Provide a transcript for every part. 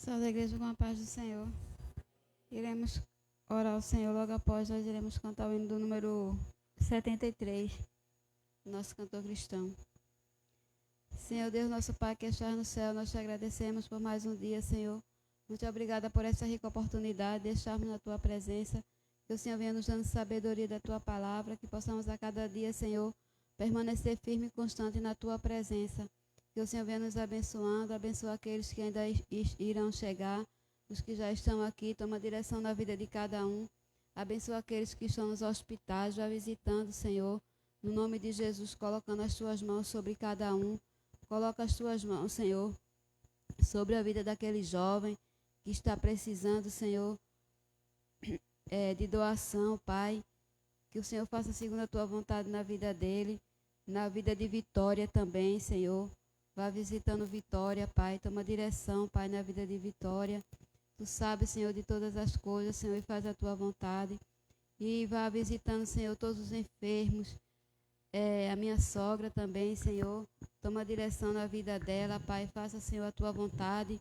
Salve a igreja com a paz do Senhor. Iremos orar ao Senhor, logo após nós iremos cantar o hino do número 73, nosso cantor cristão. Senhor Deus, nosso Pai que estás no céu, nós te agradecemos por mais um dia, Senhor. Muito obrigada por essa rica oportunidade de estarmos na Tua presença. Que o Senhor venha nos dando sabedoria da Tua palavra, que possamos a cada dia, Senhor, permanecer firme e constante na Tua presença. Que o Senhor venha nos abençoando, abençoa aqueles que ainda irão chegar, os que já estão aqui, toma direção na vida de cada um. Abençoa aqueles que estão nos hospitais, já visitando, Senhor. No nome de Jesus, colocando as Tuas mãos sobre cada um. Coloca as Tuas mãos, Senhor, sobre a vida daquele jovem que está precisando, Senhor, de doação, Pai. Que o Senhor faça segundo a Tua vontade na vida dele, na vida de Vitória também, Senhor. Vá visitando Vitória, Pai. Toma direção, Pai, na vida de Vitória. Tu sabes, Senhor, de todas as coisas, Senhor, e faz a Tua vontade. E vá visitando, Senhor, todos os enfermos. A minha sogra também, Senhor. Toma direção na vida dela, Pai. Faça, Senhor, a Tua vontade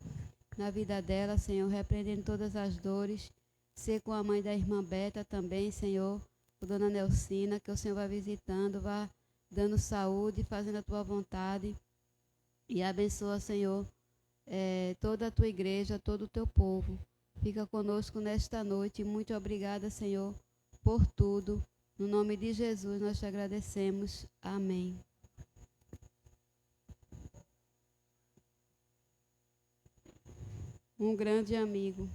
na vida dela, Senhor. Repreendendo todas as dores. Ser com a mãe da irmã Beta também, Senhor. Com Dona Nelcina, que o Senhor vai visitando, vá dando saúde, fazendo a Tua vontade. E abençoa, Senhor, toda a Tua igreja, todo o Teu povo. Fica conosco nesta noite. Muito obrigada, Senhor, por tudo. No nome de Jesus nós te agradecemos. Amém. Um grande amigo.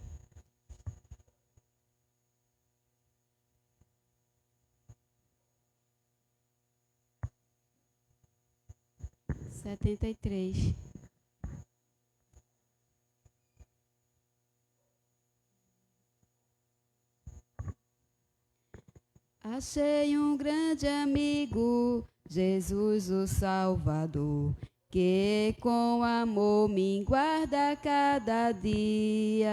Setenta e três. Achei um grande amigo, Jesus o Salvador, que com amor me guarda a cada dia.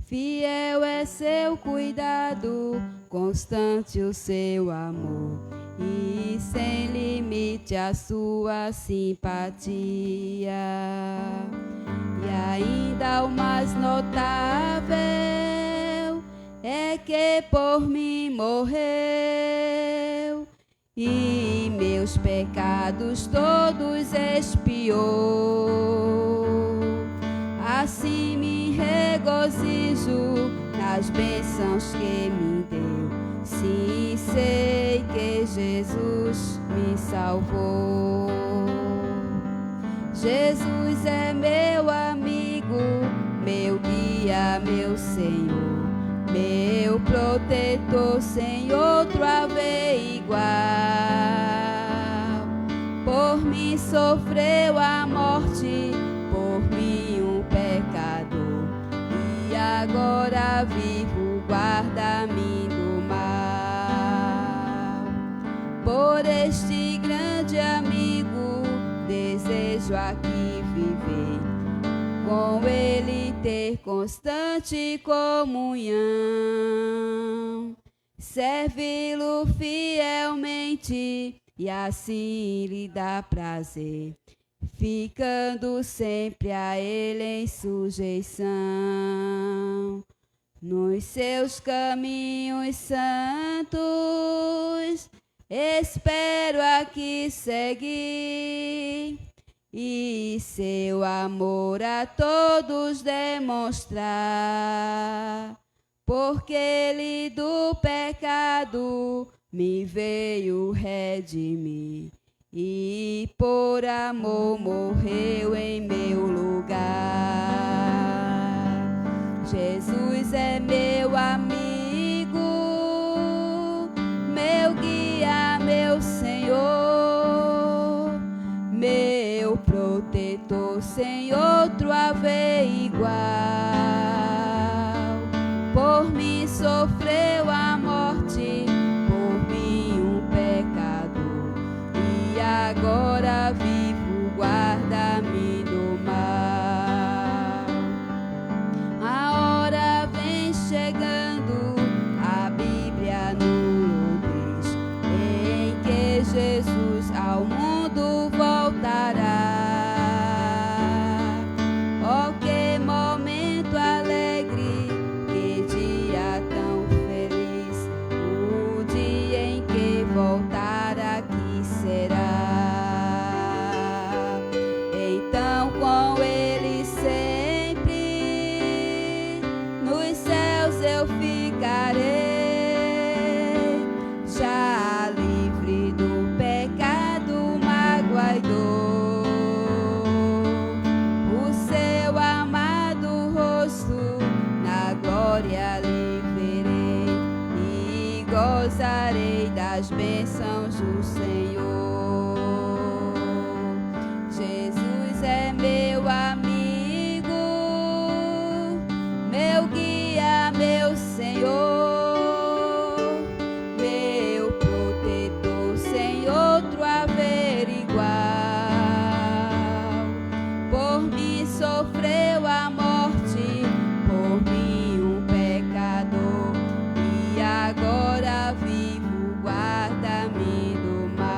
Fiel é seu cuidado, constante o seu amor, e sem limite a sua simpatia. E ainda o mais notável é que por mim morreu e meus pecados todos expiou. Assim me regozijo nas bênçãos que me deu. Sim, sei que Jesus me salvou. Jesus é meu amigo, meu guia, meu Senhor, meu protetor, sem outro haver igual. Por mim sofreu a morte, por mim um pecador, e agora vivo, guarda-me do mal. Por este grande amigo desejo aqui viver, com ele ter constante comunhão, servi-lo fielmente e assim lhe dá prazer, ficando sempre a ele em sujeição. Nos seus caminhos santos espero aqui seguir, e seu amor a todos demonstrar, porque ele do pecado me veio redimir, e por amor morreu em meu lugar. Jesus é meu amigo, meu guia, meu Senhor, meu protetor, sem outro haver igual. Por mim sofreu a morte, por mim um pecador, e agora vivo, guarda-me do mal. A hora vem chegando, a Bíblia nos diz, em que Jesus ao mundo voltará. Oh, que gozarei das bênçãos do Senhor. Jesus é meu amigo, meu guia, meu Senhor, meu protetor, sem outro haver igual. Por mim sofreu a morte, por mim um pecador, e agora vivo, guarda-me do mal.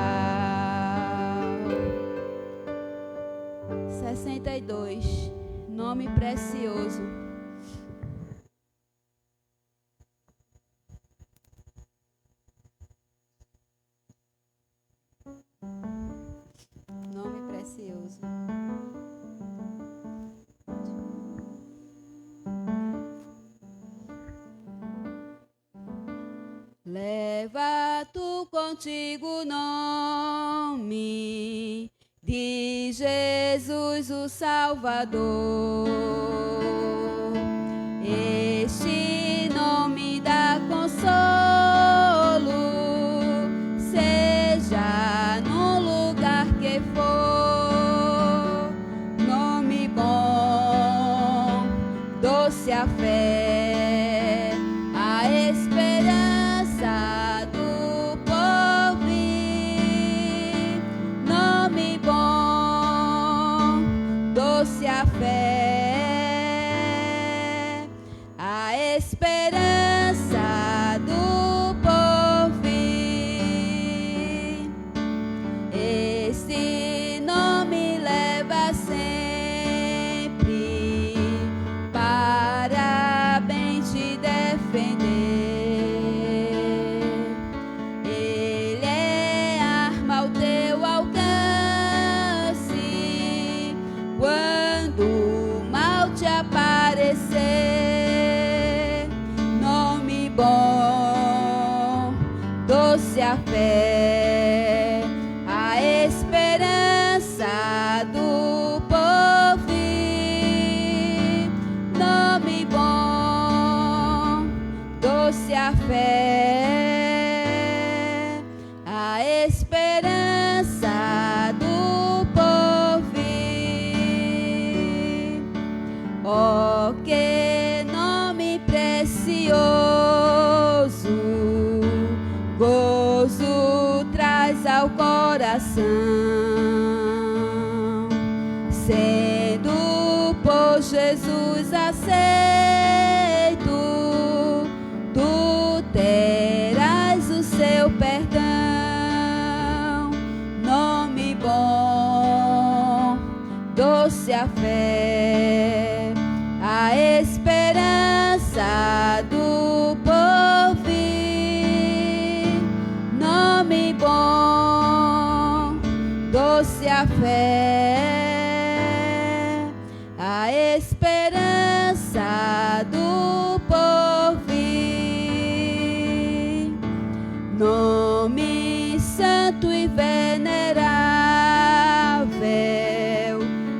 62. Nome precioso. Nome precioso. Leva tu contigo o nome de Jesus o Salvador. Este nome dá consolo, seja no lugar que for. Nome bom, doce a fé, a esperança do porvir. Nome bom, doce a fé, a esperança do porvir. Este nome leva sempre para bem te defender. Ele é arma ao teu alcance quando o mal te aparecer. Nome bom, doce a fé, a esperança do porvir. Nome bom, doce a fé, a esperança do porvir. Oh, que nome precioso, gozo traz ao coração, sendo por Jesus aceito, tu terás o seu perdão. Nome bom, doce a fé, a esperança do porvir. Nome bom, doce a fé, a esperança do porvir. Nome santo e venerável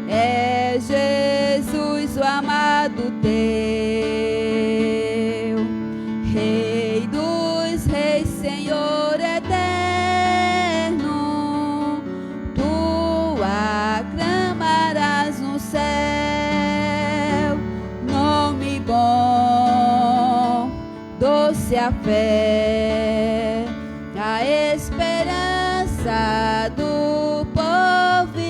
é Jesus, o amado teu, Rei dos reis, Senhor eterno, tu aclamarás no céu. Nome bom, doce a fé, a esperança do porvir.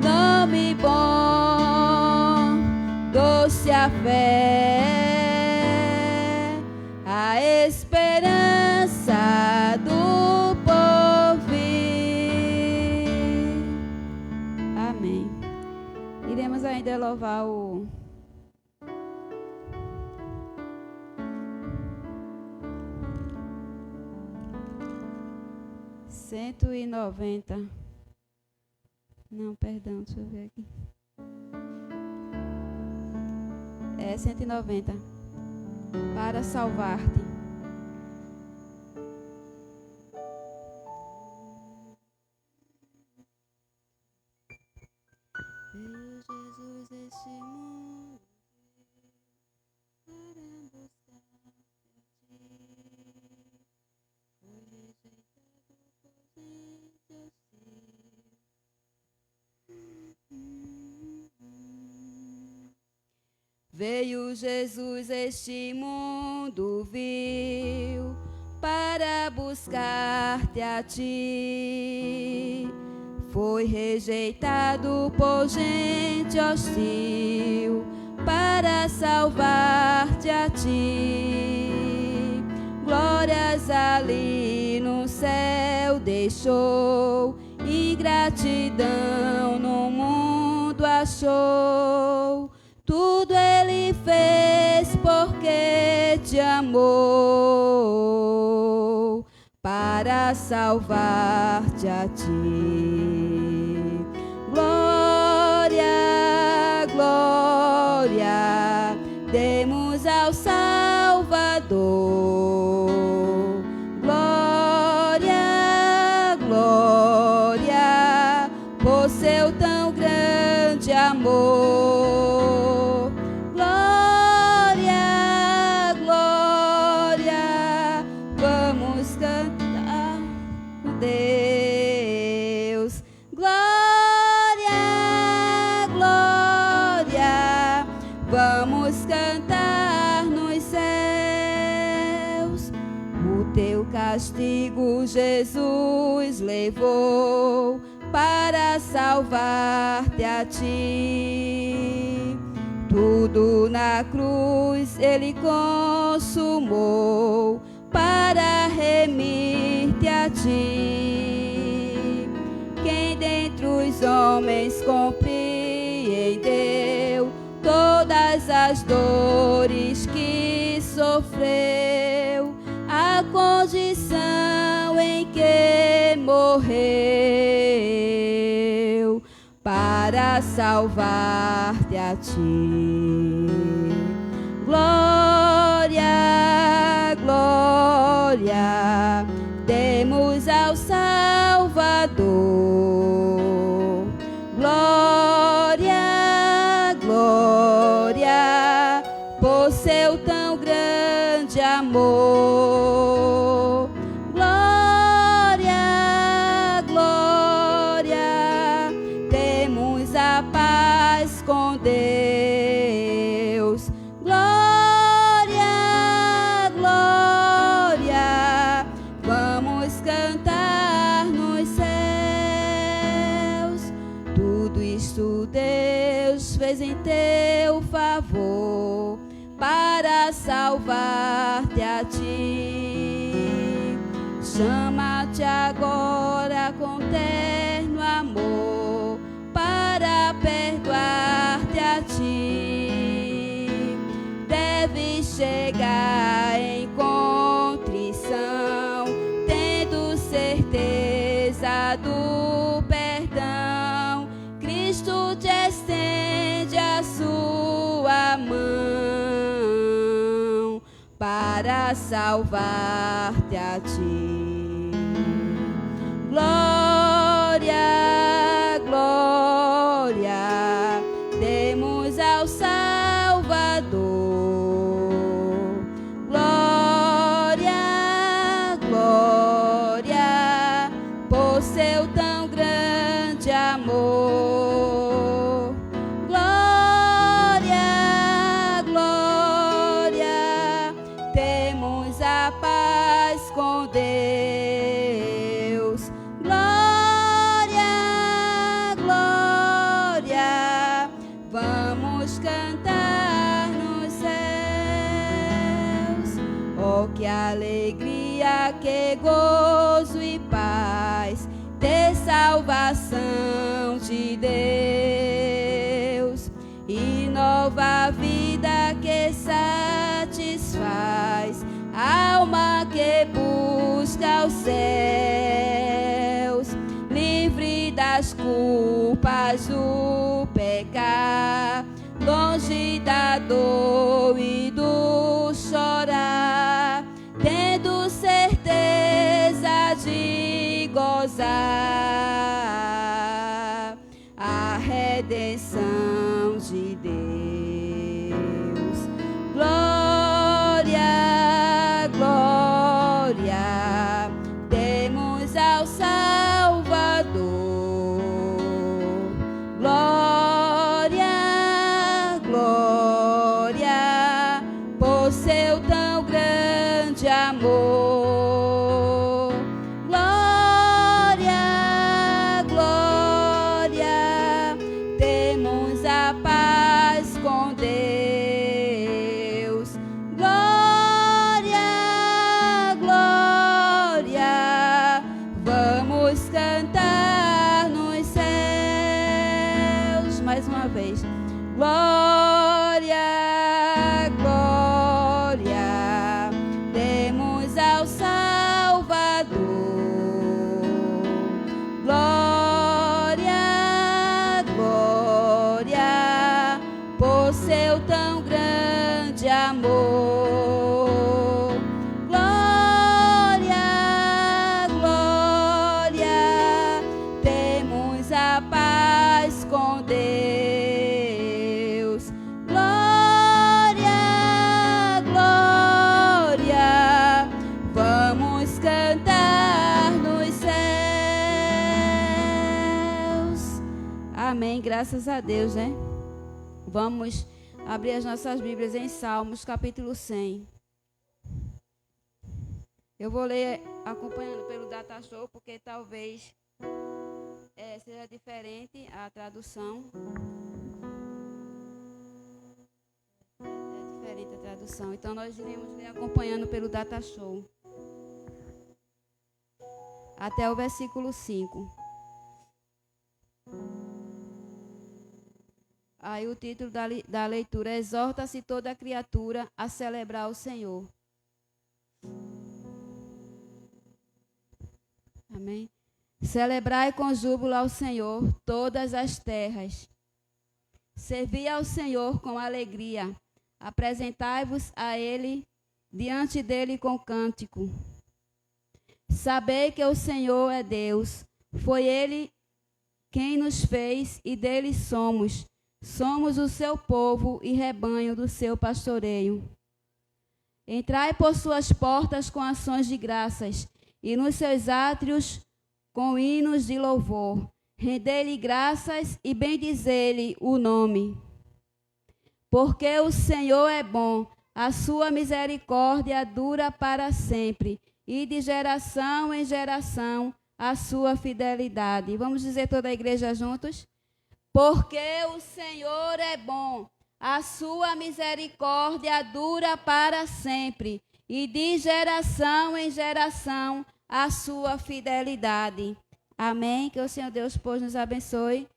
Nome bom, doce a fé, a esperança do porvir. Amém. Iremos ainda louvar o 190. Não, perdão, deixa eu ver aqui. É 190. Para salvar-te. Veio Jesus este mundo para buscar a ti. Veio Jesus este mundo vil para buscar-te a ti. Foi rejeitado por gente hostil para salvar-te a ti. Glórias ali no céu deixou, ingratidão no mundo achou. Tudo ele fez porque te amou, para salvar-te a ti. Glória, glória, demos ao Salvador. Glória, glória, por seu tão grande amor. Vamos cantar nos céus. O teu castigo Jesus levou para salvar-te a ti. Tudo na cruz ele consumou para remir-te a ti. Quem dentre os homens compreendeu todas as dores que sofreu, a condição em que morreu, para salvar-te a ti. Glória, glória, demos ao Salvador. Glória, glória, por seu tão grande amor. Glória, glória, temos a paz com Deus. Glória, glória, vamos cantar nos céus. Tudo isto Deus fez em teu favor, para salvar-te a ti. Chama-te agora com terno amor, para perdoar-te a ti. Deves chegar em contrição, tendo certeza do perdão. Cristo te estende a sua mão, para salvar-te a ti. Glória, glória, demos ao Salvador. Glória, glória, por seu tão grande amor. Glória, glória, temos a paz com Deus. Glória, glória, vamos cantar nos céus. Oh, que alegria, que gozo e paz, ter salvação de Deus, e nova vida que satisfaz a alma que busca os céus, livre das culpas do pecar, longe da dor e do chorar, tendo certeza de gozar a redenção de Deus. Glória, glória, demos ao Salvador. Glória, glória, vez. Glória, glória, demos ao Salvador. Glória, glória, por seu tão grande amor. Amém, graças a Deus, né? Vamos abrir as nossas Bíblias em Salmos, capítulo 100. Eu vou ler acompanhando pelo Data Show, porque talvez seja diferente a tradução. É diferente a tradução. Então, nós iremos ler acompanhando pelo Data Show. Até o versículo 5. Aí o título da leitura: Exorta-se toda criatura a celebrar o Senhor. Amém? Celebrai com júbilo ao Senhor todas as terras. Servi ao Senhor com alegria. Apresentai-vos a Ele, diante dele com cântico. Sabei que o Senhor é Deus. Foi Ele quem nos fez e dele somos. Somos o seu povo e rebanho do seu pastoreio. Entrai por suas portas com ações de graças e nos seus átrios com hinos de louvor. Rendei-lhe graças e bendizei-lhe o nome. Porque o Senhor é bom, a sua misericórdia dura para sempre, e de geração em geração a sua fidelidade. Vamos dizer toda a igreja juntos? Porque o Senhor é bom, a sua misericórdia dura para sempre, e de geração em geração a sua fidelidade. Amém? Que o Senhor Deus, pois, nos abençoe.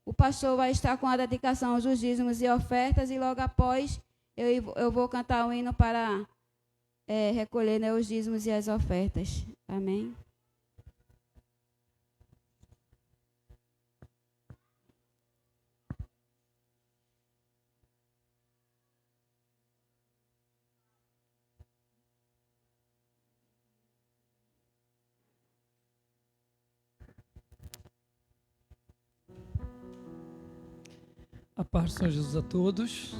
O pastor vai estar com a dedicação aos dízimos e ofertas, e logo após eu vou cantar um hino para recolher, né, os dízimos e as ofertas. Amém? A paz do Senhor Jesus a todos.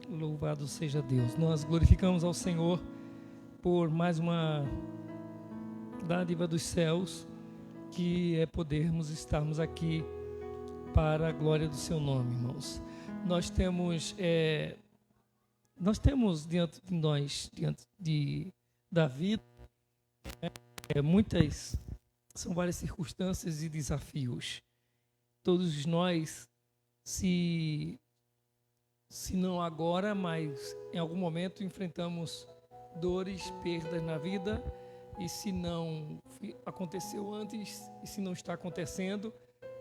Louvado seja Deus. Nós glorificamos ao Senhor por mais uma dádiva dos céus, que é podermos estarmos aqui para a glória do seu nome, irmãos. Nós temos diante de nós, da vida, são várias circunstâncias e desafios. Todos nós, se não agora, mas em algum momento enfrentamos dores, perdas na vida, e se não aconteceu antes, e se não está acontecendo,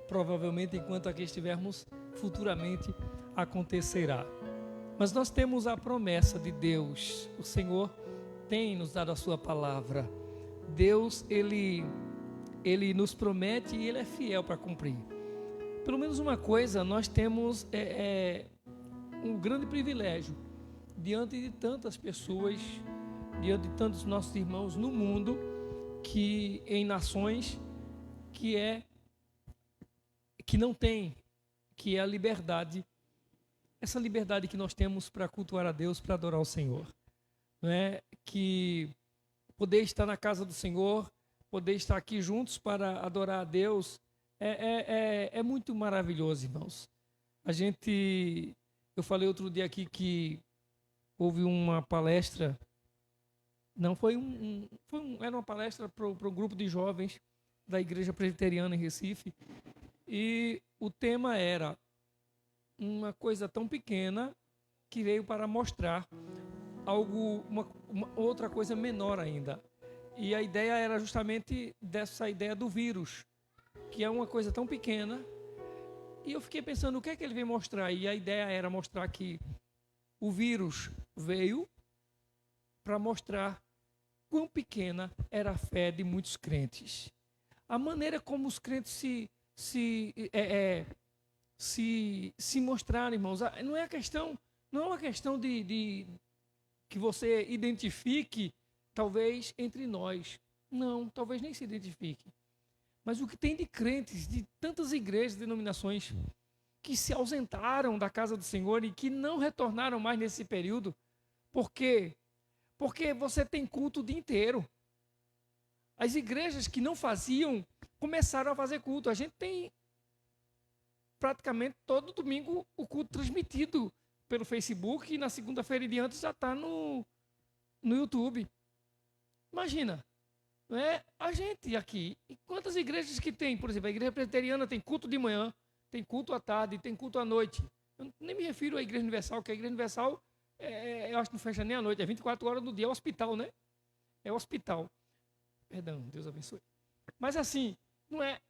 provavelmente enquanto aqui estivermos, futuramente acontecerá. Mas nós temos a promessa de Deus. O Senhor tem nos dado a sua palavra. Deus, Ele nos promete e Ele é fiel para cumprir. Pelo menos uma coisa, nós temos um grande privilégio diante de tantas pessoas, diante de tantos nossos irmãos no mundo, que em nações que não tem, que é a liberdade, essa liberdade que nós temos para cultuar a Deus, para adorar o Senhor, não é? Que poder estar na casa do Senhor, poder estar aqui juntos para adorar a Deus, é muito maravilhoso, irmãos. Eu falei outro dia aqui que houve uma palestra, era uma palestra para um grupo de jovens da Igreja Presbiteriana em Recife, e o tema era uma coisa tão pequena que veio para mostrar uma outra coisa menor ainda. E a ideia era justamente dessa ideia do vírus, que é uma coisa tão pequena E eu fiquei pensando, o que é que ele veio mostrar? E a ideia era mostrar que o vírus veio para mostrar quão pequena era a fé de muitos crentes. A maneira como os crentes se mostraram, irmãos, não é uma questão de que você identifique, talvez, entre nós. Não, talvez nem se identifique. Mas o que tem de crentes, de tantas igrejas, denominações, que se ausentaram da casa do Senhor e que não retornaram mais nesse período. Por quê? Porque você tem culto o dia inteiro. As igrejas que não faziam, começaram a fazer culto. A gente tem praticamente todo domingo o culto transmitido pelo Facebook e na segunda-feira e diante já está no YouTube. Imagina, não é? A gente aqui, e quantas igrejas que tem? Por exemplo, a igreja presbiteriana tem culto de manhã, tem culto à tarde, tem culto à noite. Eu nem me refiro à igreja universal, que a igreja universal, eu acho que não fecha nem à noite, é 24 horas do dia, é o hospital, né? É o hospital. Perdão, Deus abençoe. Mas assim, não é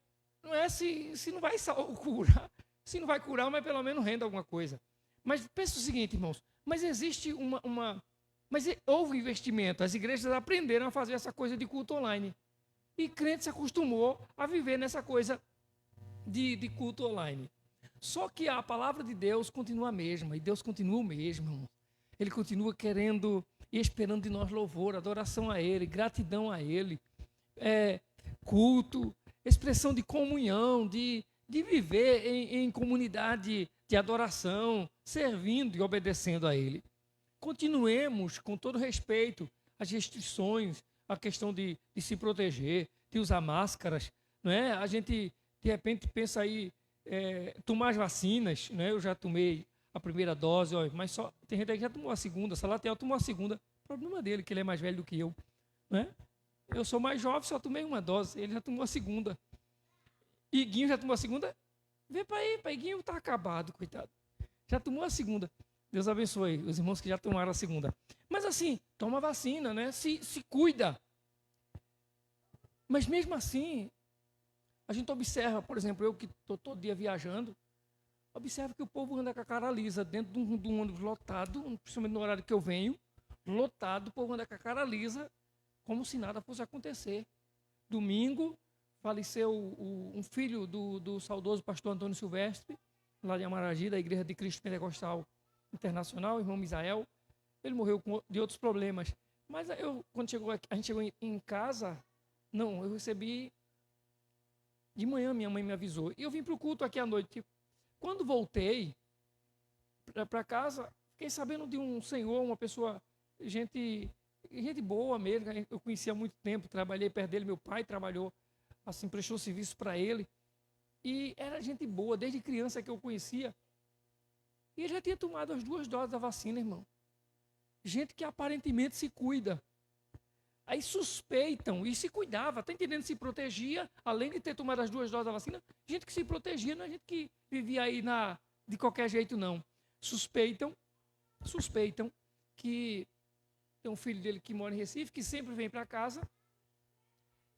se não vai curar, se não vai curar, mas pelo menos renda alguma coisa. Mas pensa o seguinte, irmãos, mas existe mas houve investimento, as igrejas aprenderam a fazer essa coisa de culto online. E crente se acostumou a viver nessa coisa de culto online. Só que a palavra de Deus continua a mesma, e Deus continua o mesmo, irmão. Ele continua querendo e esperando de nós louvor, adoração a Ele, gratidão a Ele, culto, expressão de comunhão, de viver em comunidade de adoração, servindo e obedecendo a Ele. Continuemos, com todo respeito, as restrições, a questão de se proteger, de usar máscaras. Não é? A gente, de repente, pensa aí, tomar as vacinas. Não é? Eu já tomei a primeira dose, mas só tem gente aí que já tomou a segunda. Salatiel tomou a segunda. O problema dele, que ele é mais velho do que eu. Não é? Eu sou mais jovem, só tomei uma dose. Ele já tomou a segunda. Iguinho já tomou a segunda? Vê para aí, Iguinho está acabado, coitado. Já tomou a segunda. Deus abençoe os irmãos que já tomaram a segunda. Mas assim, toma vacina, né? Se cuida. Mas mesmo assim, a gente observa, por exemplo, eu que estou todo dia viajando, observa que o povo anda com a cara lisa dentro de um ônibus lotado, principalmente no horário que eu venho, lotado, o povo anda com a cara lisa, como se nada fosse acontecer. Domingo, faleceu um filho do saudoso pastor Antônio Silvestre, lá de Amaragi, da Igreja de Cristo Pentecostal Internacional, irmão Misael. Ele morreu de outros problemas. Mas quando a gente chegou em casa, eu recebi de manhã, minha mãe me avisou. E eu vim para o culto aqui à noite. Quando voltei para casa, fiquei sabendo de um senhor, uma pessoa, gente boa mesmo, eu conhecia há muito tempo, trabalhei perto dele, meu pai trabalhou, assim, prestou serviço para ele. E era gente boa, desde criança que eu conhecia. E ele já tinha tomado as 2 doses da vacina, irmão. Gente que aparentemente se cuida. Aí suspeitam e se cuidava, tá entendendo? Se protegia, além de ter tomado as 2 doses da vacina, gente que se protegia, não é gente que vivia aí de qualquer jeito, não. Suspeitam que tem um filho dele que mora em Recife, que sempre vem para casa,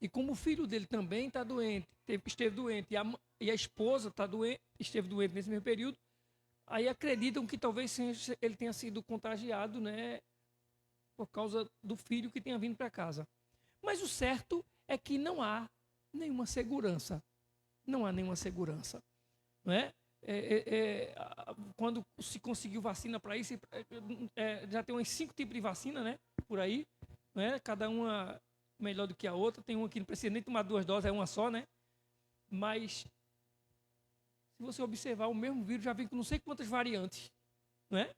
e como o filho dele também está doente, esteve doente, e a esposa esteve doente nesse mesmo período, aí acreditam que talvez ele tenha sido contagiado, né, por causa do filho que tenha vindo para casa. Mas o certo é que não há nenhuma segurança. Não há nenhuma segurança. Não é? Quando se conseguiu vacina para isso, já tem uns 5 tipos de vacina, né, por aí. Não é? Cada uma melhor do que a outra. Tem uma que não precisa nem tomar 2 doses, é uma só, né? Mas se você observar, o mesmo vírus já vem com não sei quantas variantes, não é?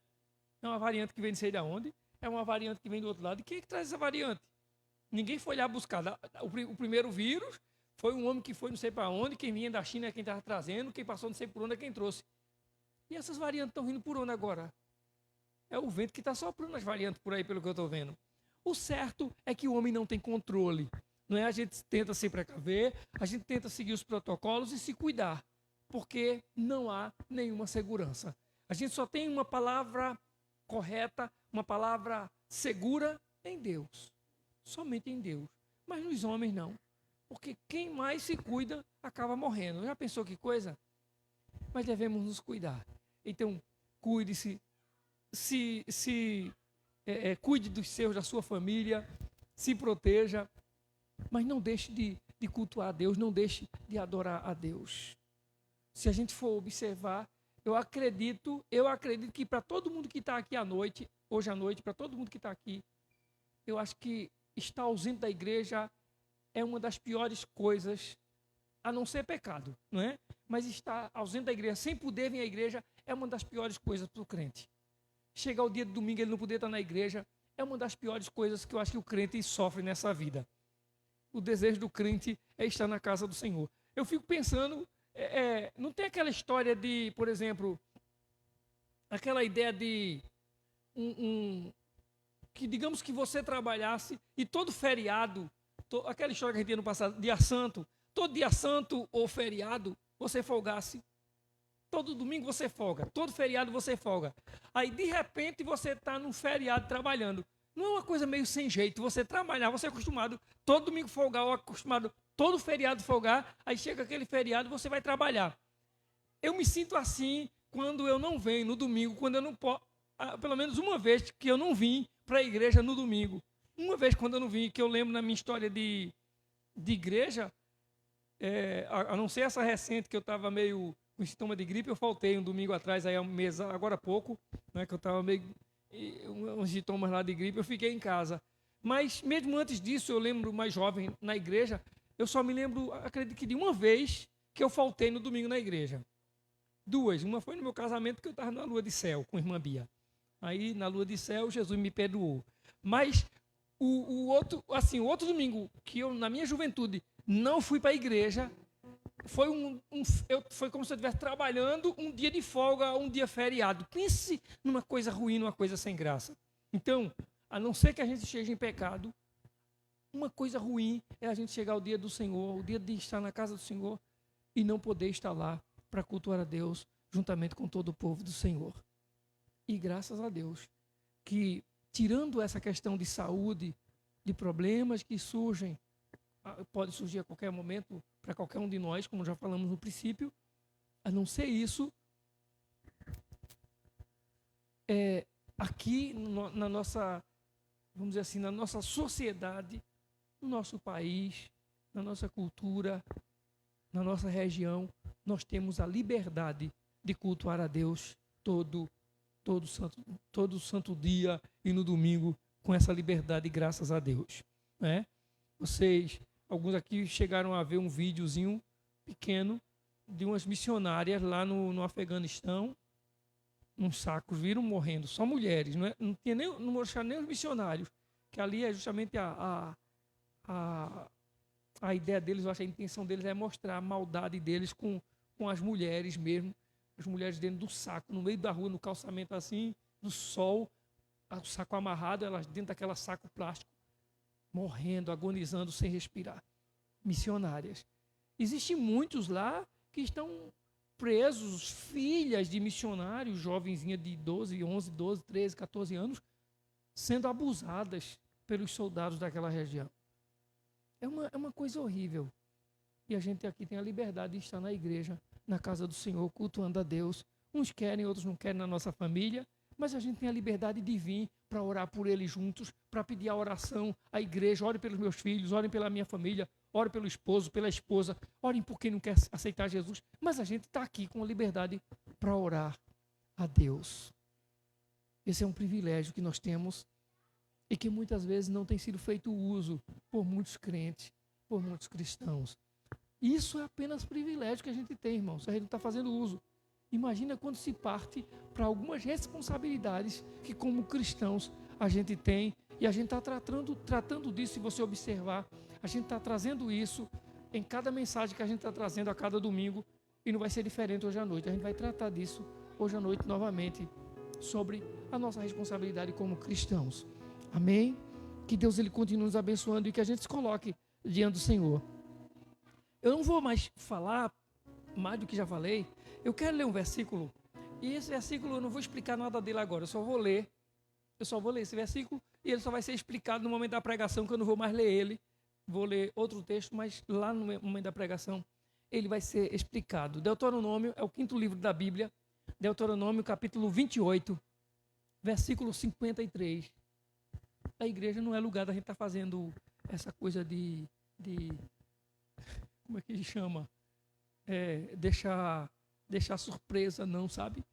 É uma variante que vem não sei de onde, é uma variante que vem do outro lado. E quem é que traz essa variante? Ninguém foi lá buscar. O primeiro vírus foi um homem que foi não sei para onde, quem vinha da China é quem estava trazendo, quem passou não sei por onde é quem trouxe. E essas variantes estão vindo por onde agora? É o vento que está soprando as variantes por aí, pelo que eu estou vendo. O certo é que o homem não tem controle. Não é? A gente tenta se precaver, a gente tenta seguir os protocolos e se cuidar, porque não há nenhuma segurança. A gente só tem uma palavra correta, uma palavra segura em Deus. Somente em Deus. Mas nos homens não. Porque quem mais se cuida acaba morrendo. Já pensou que coisa? mas devemos nos cuidar. Então, cuide-se, cuide dos seus, da sua família, se proteja, mas não deixe de cultuar a Deus, não deixe de adorar a Deus. Se a gente for observar, eu acredito que para todo mundo que está aqui hoje à noite, para todo mundo que está aqui, eu acho que estar ausente da igreja é uma das piores coisas, a não ser pecado, não é? Mas estar ausente da igreja, sem poder vir à igreja, é uma das piores coisas para o crente. Chegar o dia de domingo e ele não poder estar na igreja, é uma das piores coisas que eu acho que o crente sofre nessa vida. O desejo do crente é estar na casa do Senhor. Eu fico pensando, não tem aquela história de, por exemplo, aquela ideia de que digamos que você trabalhasse e todo feriado, aquela história que a gente tinha no passado, dia santo, todo dia santo ou feriado, você folgasse. Todo domingo você folga, todo feriado você folga. Aí, de repente, você está num feriado trabalhando. Não é uma coisa meio sem jeito, você trabalhar, você é acostumado todo domingo folgar, ou acostumado todo feriado folgar, aí chega aquele feriado, você vai trabalhar. Eu me sinto assim quando eu não venho no domingo, quando eu não posso, pelo menos uma vez que eu não vim para a igreja no domingo. Uma vez quando eu não vim, que eu lembro na minha história de igreja, a não ser essa recente que eu estava meio com sintoma de gripe, eu faltei um domingo atrás, aí há um mês, agora há pouco, né, que eu estava meio uns sintomas lá de gripe, eu fiquei em casa. Mas mesmo antes disso, eu lembro mais jovem na igreja, eu só me lembro, acredito que de uma vez que eu faltei no domingo na igreja. Duas, uma foi no meu casamento, que eu estava na lua de céu com a irmã Bia. Aí na lua de céu, Jesus me perdoou. Mas o outro domingo que eu, na minha juventude, não fui para a igreja, foi como se eu estivesse trabalhando um dia de folga, um dia feriado. Pense numa coisa ruim, numa coisa sem graça. Então, a não ser que a gente esteja em pecado, uma coisa ruim é a gente chegar ao dia do Senhor, o dia de estar na casa do Senhor e não poder estar lá para cultuar a Deus juntamente com todo o povo do Senhor. E graças a Deus que, tirando essa questão de saúde, de problemas que surgem, pode surgir a qualquer momento para qualquer um de nós, como já falamos no princípio, a não ser isso, aqui na nossa, vamos dizer assim, na nossa sociedade, no nosso país, na nossa cultura, na nossa região, nós temos a liberdade de cultuar a Deus todo santo dia e no domingo, com essa liberdade, graças a Deus, né? Alguns aqui chegaram a ver um videozinho pequeno de umas missionárias lá no Afeganistão, uns sacos, viram morrendo, só mulheres, não mostraram nem os missionários, que ali é justamente a ideia deles, eu acho que a intenção deles é mostrar a maldade deles com as mulheres mesmo, as mulheres dentro do saco, no meio da rua, no calçamento assim, no sol, o saco amarrado, elas dentro daquela saco plástico, morrendo, agonizando, sem respirar. Missionárias. Existem muitos lá que estão presos, filhas de missionários, jovenzinhas de 12, 11, 12, 13, 14 anos, sendo abusadas pelos soldados daquela região. É uma coisa horrível. E a gente aqui tem a liberdade de estar na igreja, na casa do Senhor, cultuando a Deus. Uns querem, outros não querem na nossa família, mas a gente tem a liberdade de vir para orar por eles juntos, para pedir a oração à igreja. Ore pelos meus filhos, orem pela minha família, ore pelo esposo, pela esposa, orem por quem não quer aceitar Jesus. Mas a gente está aqui com a liberdade para orar a Deus. Esse é um privilégio que nós temos e que muitas vezes não tem sido feito uso por muitos crentes, por muitos cristãos. Isso é apenas privilégio que a gente tem, irmãos, a gente não está fazendo uso. Imagina quando se parte para algumas responsabilidades que, como cristãos, a gente tem, e a gente está tratando disso. Se você observar, a gente está trazendo isso em cada mensagem que a gente está trazendo a cada domingo, e não vai ser diferente hoje à noite. A gente vai tratar disso hoje à noite novamente, sobre a nossa responsabilidade como cristãos. Amém? Que Deus ele continue nos abençoando e que a gente se coloque diante do Senhor. Eu não vou mais falar mais do que já falei. Eu quero ler um versículo, e esse versículo eu não vou explicar nada dele agora, eu só vou ler esse versículo, e ele só vai ser explicado no momento da pregação, que eu não vou mais ler ele, vou ler outro texto, mas lá no momento da pregação ele vai ser explicado. Deuteronômio é o 5º livro da Bíblia, Deuteronômio capítulo 28, versículo 53. A igreja não é lugar da gente estar fazendo essa coisa de como é que chama? Deixar surpresa, não, sabe?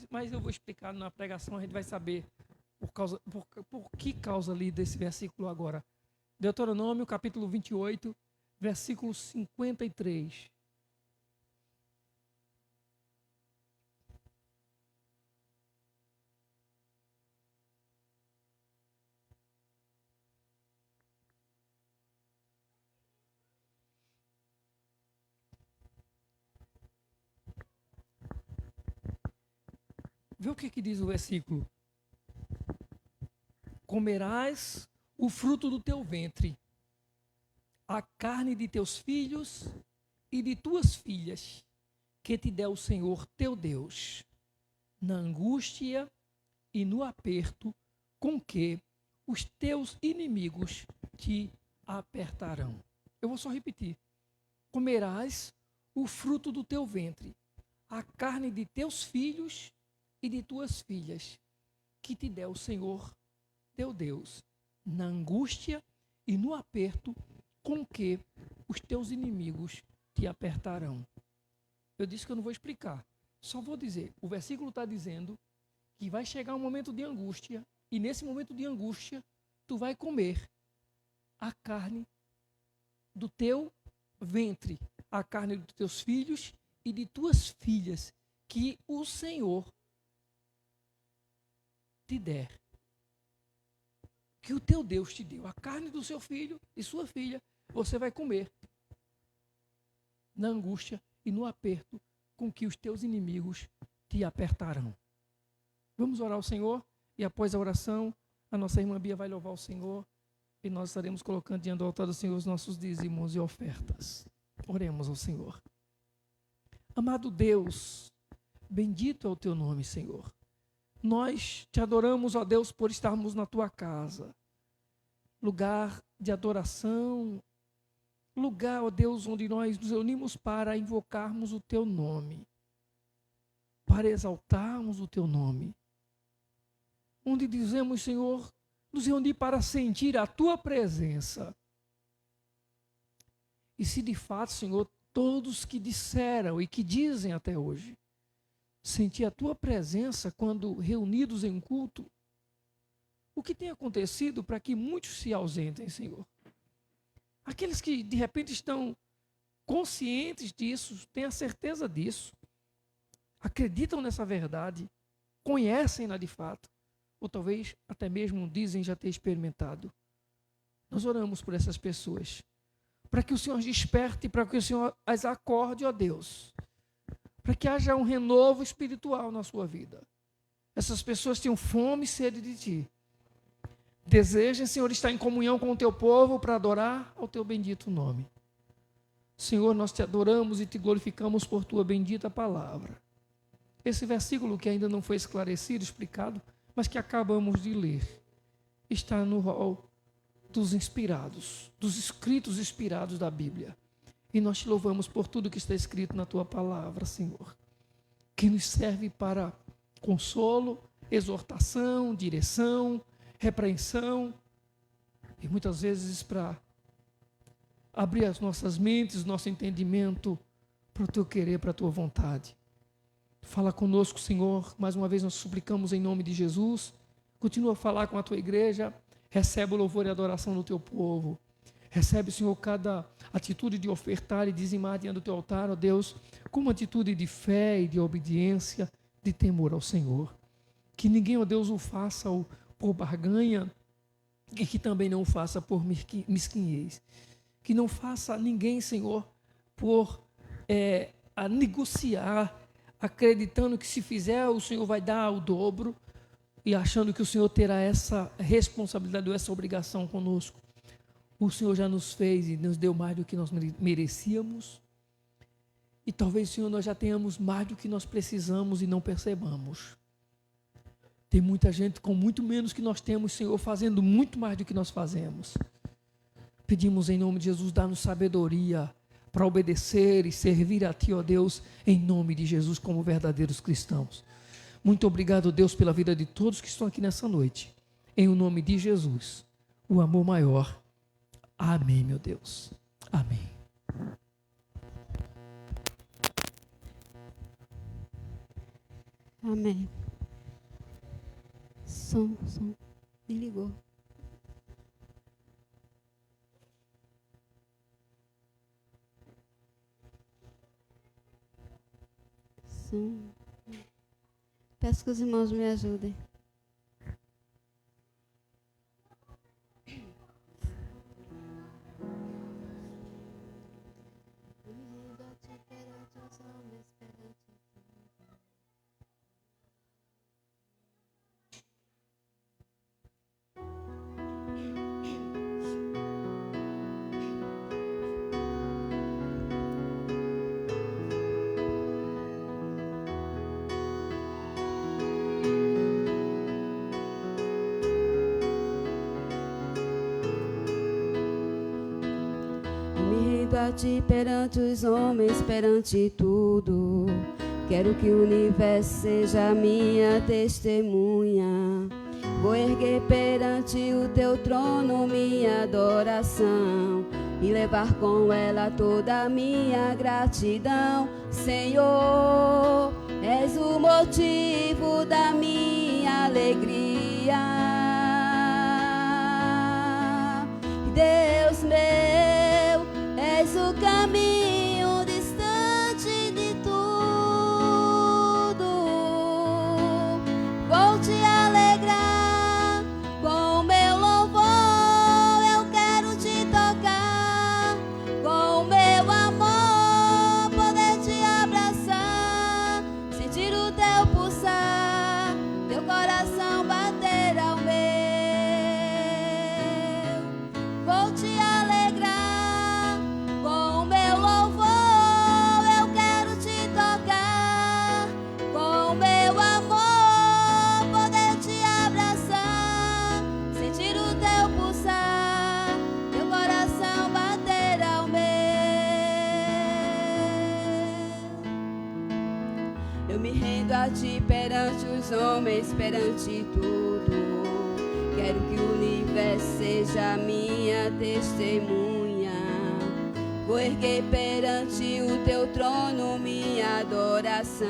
Mas eu vou explicar na pregação, a gente vai saber por que causa ali desse versículo agora. Deuteronômio capítulo 28, versículo 53. Vê o que diz o versículo. Comerás o fruto do teu ventre, a carne de teus filhos e de tuas filhas, que te der o Senhor teu Deus, na angústia e no aperto com que os teus inimigos te apertarão. Eu vou só repetir. Comerás o fruto do teu ventre, a carne de teus filhos e de tuas filhas, que te der o Senhor teu Deus, na angústia e no aperto com que os teus inimigos te apertarão. Eu disse que eu não vou explicar, só vou dizer, o versículo está dizendo que vai chegar um momento de angústia, e nesse momento de angústia, tu vai comer a carne do teu ventre, a carne dos teus filhos e de tuas filhas, que o Senhor te der, que o teu Deus te deu, a carne do seu filho e sua filha, você vai comer na angústia e no aperto com que os teus inimigos te apertarão. Vamos orar ao Senhor, e após a oração, a nossa irmã Bia vai louvar o Senhor, e nós estaremos colocando diante do altar do Senhor os nossos dízimos e ofertas. Oremos ao Senhor. Amado Deus, bendito é o teu nome, Senhor. Nós te adoramos, ó Deus, por estarmos na tua casa, lugar de adoração, lugar, ó Deus, onde nós nos reunimos para invocarmos o teu nome, para exaltarmos o teu nome, onde dizemos, Senhor, nos reunir para sentir a tua presença. E se de fato, Senhor, todos que disseram e que dizem até hoje, sentir a tua presença quando reunidos em culto, o que tem acontecido para que muitos se ausentem, Senhor? Aqueles que de repente estão conscientes disso, têm a certeza disso, acreditam nessa verdade, conhecem-na de fato, ou talvez até mesmo dizem já ter experimentado. Nós oramos por essas pessoas, para que o Senhor desperte, para que o Senhor as acorde, ó Deus, para que haja um renovo espiritual na sua vida. Essas pessoas tenham fome e sede de Ti. Desejem, Senhor, estar em comunhão com o Teu povo para adorar ao Teu bendito nome. Senhor, nós Te adoramos e Te glorificamos por Tua bendita palavra. Esse versículo que ainda não foi esclarecido, explicado, mas que acabamos de ler, está no rol dos inspirados, dos escritos inspirados da Bíblia. E nós te louvamos por tudo que está escrito na tua palavra, Senhor, que nos serve para consolo, exortação, direção, repreensão, e muitas vezes para abrir as nossas mentes, nosso entendimento para o teu querer, para a tua vontade. Fala conosco, Senhor, mais uma vez nós suplicamos em nome de Jesus. Continua a falar com a tua igreja, recebe o louvor e a adoração do teu povo. Recebe, Senhor, cada atitude de ofertar e dizimar diante do teu altar, ó Deus, com uma atitude de fé e de obediência, de temor ao Senhor. Que ninguém, ó Deus, o faça por barganha e que também não o faça por mesquinhez. Que não faça ninguém, Senhor, a negociar, acreditando que se fizer o Senhor vai dar o dobro e achando que o Senhor terá essa responsabilidade ou essa obrigação conosco. O Senhor já nos fez e nos deu mais do que nós merecíamos. E talvez, Senhor, nós já tenhamos mais do que nós precisamos e não percebamos. Tem muita gente com muito menos que nós temos, Senhor, fazendo muito mais do que nós fazemos. Pedimos em nome de Jesus, dá-nos sabedoria para obedecer e servir a Ti, ó Deus, em nome de Jesus, como verdadeiros cristãos. Muito obrigado, Deus, pela vida de todos que estão aqui nessa noite. Em o nome de Jesus, o amor maior. Amém, meu Deus. Amém. Amém. Som. Me ligou. Som. Peço que os irmãos me ajudem. A ti perante os homens, perante tudo. Quero que o universo seja minha testemunha. Vou erguer perante o teu trono minha adoração e levar com ela toda a minha gratidão. Senhor, és o motivo da minha alegria. Deus meu, és o caminho distante de tudo. Vou te alegrar com meu louvor. Eu quero te tocar com meu amor, poder te abraçar, sentir o teu pulsar, teu coração bater ao meu. Vou te alegrar com meu louvor, eu quero te tocar com meu amor, poder te abraçar, sentir o teu pulsar, teu coração bater ao meu. Eu me rendo a ti perante os homens, perante tudo. Quero que o universo seja minha testemunha. Vou erguer perante o teu trono minha adoração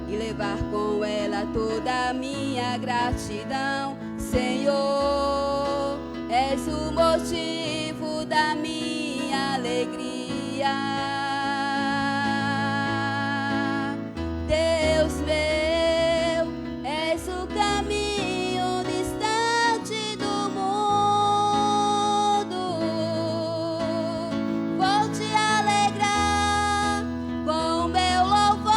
e levar com ela toda a minha gratidão. Senhor, és o motivo da minha alegria. Deus meu, és o caminho distante do mundo. Vou te alegrar com meu louvor.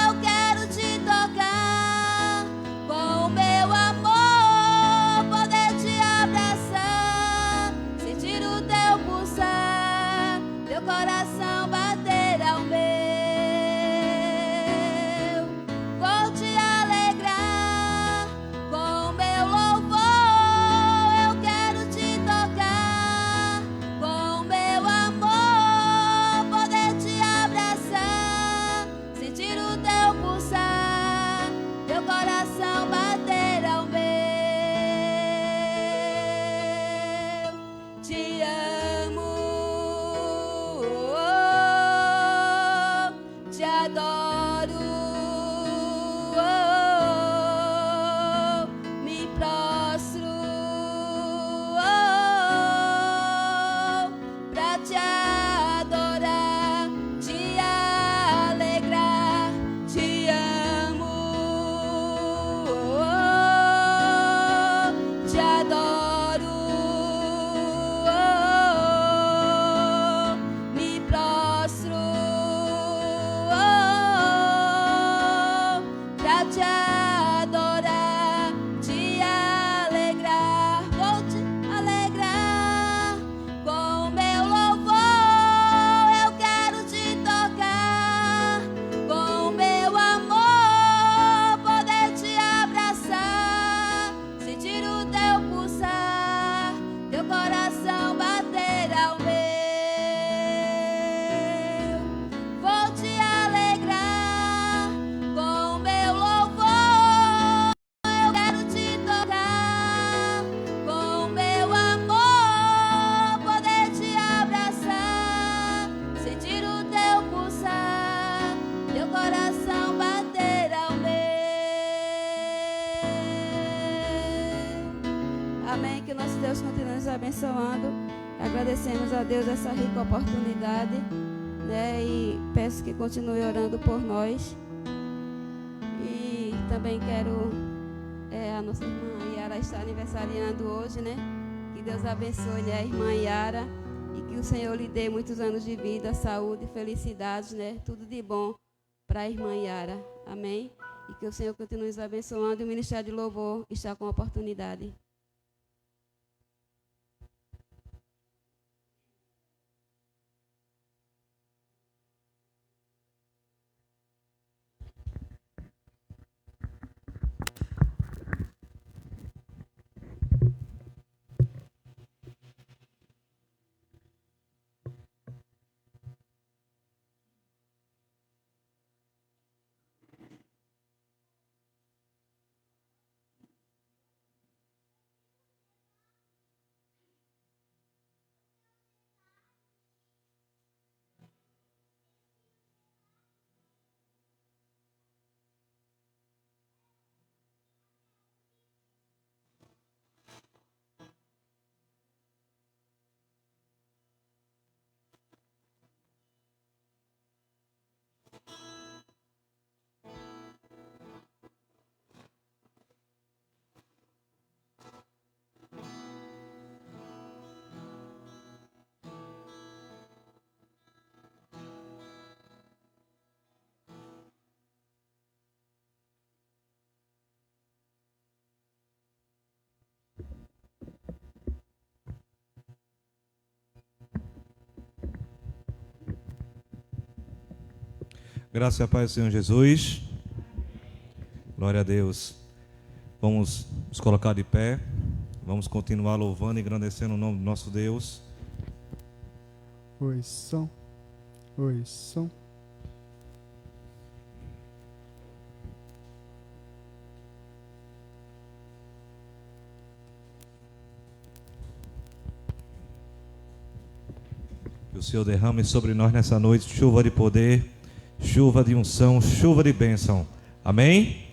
Eu quero te tocar com meu amor, poder te abraçar, sentir o teu pulsar, abençoando. Agradecemos a Deus essa rica oportunidade, né? E peço que continue orando por nós. E também quero, a nossa irmã Yara está aniversariando hoje, né? Que Deus abençoe, né, a irmã Yara, e que o Senhor lhe dê muitos anos de vida, saúde, felicidades, né? Tudo de bom para a irmã Yara. Amém? E que o Senhor continue nos abençoando, e o Ministério de Louvor está com a oportunidade. Graças a paz do Senhor Jesus. Glória a Deus. Vamos nos colocar de pé. Vamos continuar louvando e engrandecendo o nome do nosso Deus. Oi, som. Oi, som. Que o Senhor derrame sobre nós nessa noite chuva de poder, chuva de unção, chuva de bênção. Amém?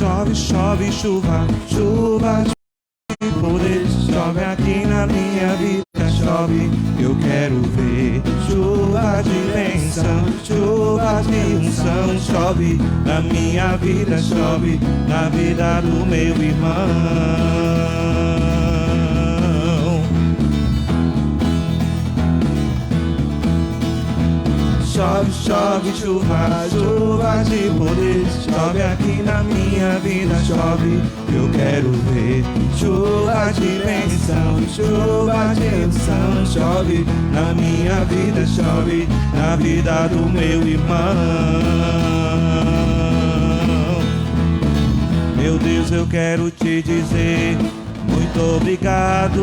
Chove, chove, chuva, chuva de poder. Chove aqui na minha vida, chove, eu quero ver. Chuva de bênção, chuva de unção. Chove na minha vida, chove na vida do meu irmão. Chove, chove, chuva, chuva de poder. Chove aqui na minha vida, chove, eu quero ver. Chuva de bênção, chuva de unção. Chove na minha vida, chove na vida do meu irmão. Meu Deus, eu quero te dizer muito obrigado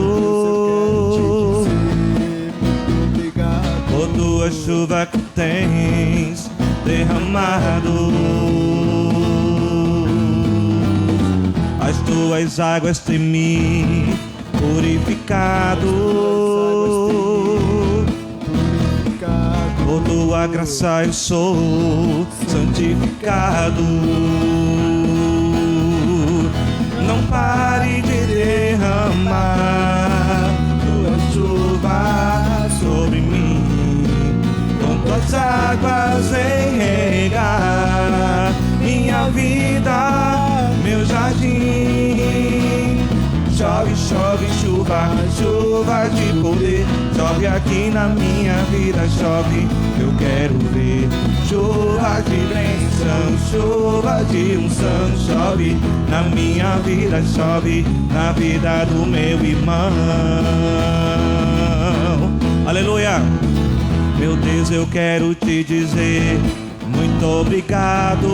por tua chuva que tens derramado, as tuas águas têm me purificado, por tua graça eu sou santificado. Não pare de derramar tua chuva sobre mim, tuas águas enregar minha vida, meu jardim. Chove, chove, chuva, chuva de poder. chove aqui na minha vida, chove, eu quero ver. Chuva de bênção, chuva de unção, chove na minha vida, chove na vida do meu irmão. Aleluia! Meu Deus, eu quero te dizer muito obrigado.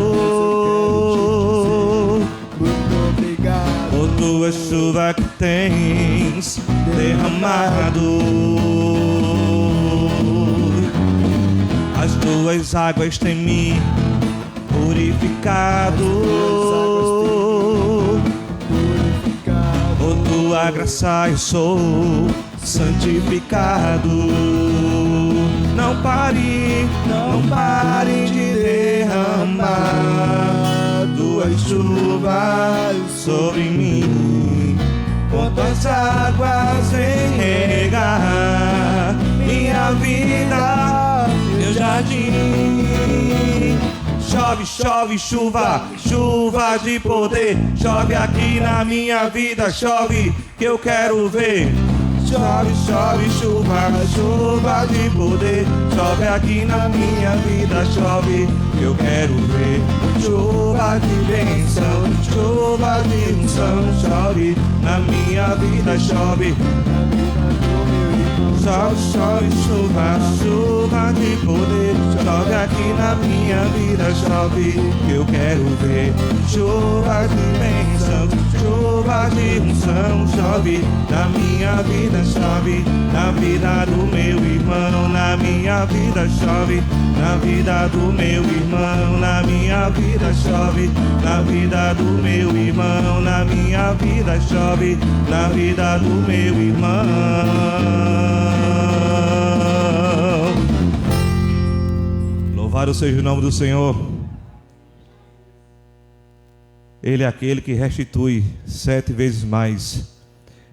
Muito obrigado Por tua chuva que tens derramado, as tuas águas têm me purificado. Por tua graça eu sou santificado. Não pare de derramar tuas chuvas sobre mim, com tuas águas vem regar minha vida, meu jardim. Chove, chove, chuva, chuva de poder, chove aqui na minha vida, chove que eu quero ver. Chove, chove, chuva, chuva de poder, chove aqui na minha vida, chove que eu quero ver. Chuva de bênção, chuva de unção, chove na minha vida, chove. Chove, chove, chuva, chuva de poder, chove aqui na minha vida, chove que eu quero ver. Chuva de bênção, chuva de unção, chove na minha vida, chove na vida do meu irmão, na minha vida chove, na vida do meu irmão, na minha vida chove, na vida do meu irmão, na minha vida chove, na vida do meu irmão. Louvado seja o nome do Senhor. Ele é aquele que restitui 7 vezes mais.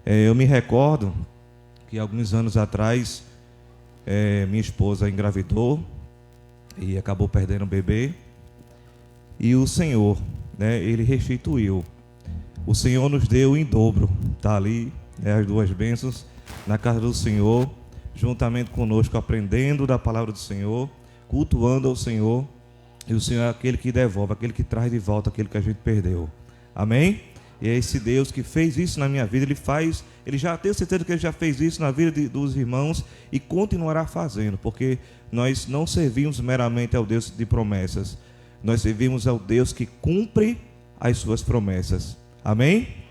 Eu me recordo que alguns anos atrás minha esposa engravidou e acabou perdendo o bebê. E o Senhor, Ele restituiu. O Senhor nos deu em dobro. Está ali, as 2 bênçãos na casa do Senhor, juntamente conosco, aprendendo da palavra do Senhor, cultuando ao Senhor. E o Senhor é aquele que devolve, aquele que traz de volta aquilo que a gente perdeu. Amém? E é esse Deus que fez isso na minha vida. Ele já tenho certeza que Ele já fez isso na vida dos irmãos e continuará fazendo, porque nós não servimos meramente ao Deus de promessas, nós servimos ao Deus que cumpre as suas promessas. Amém?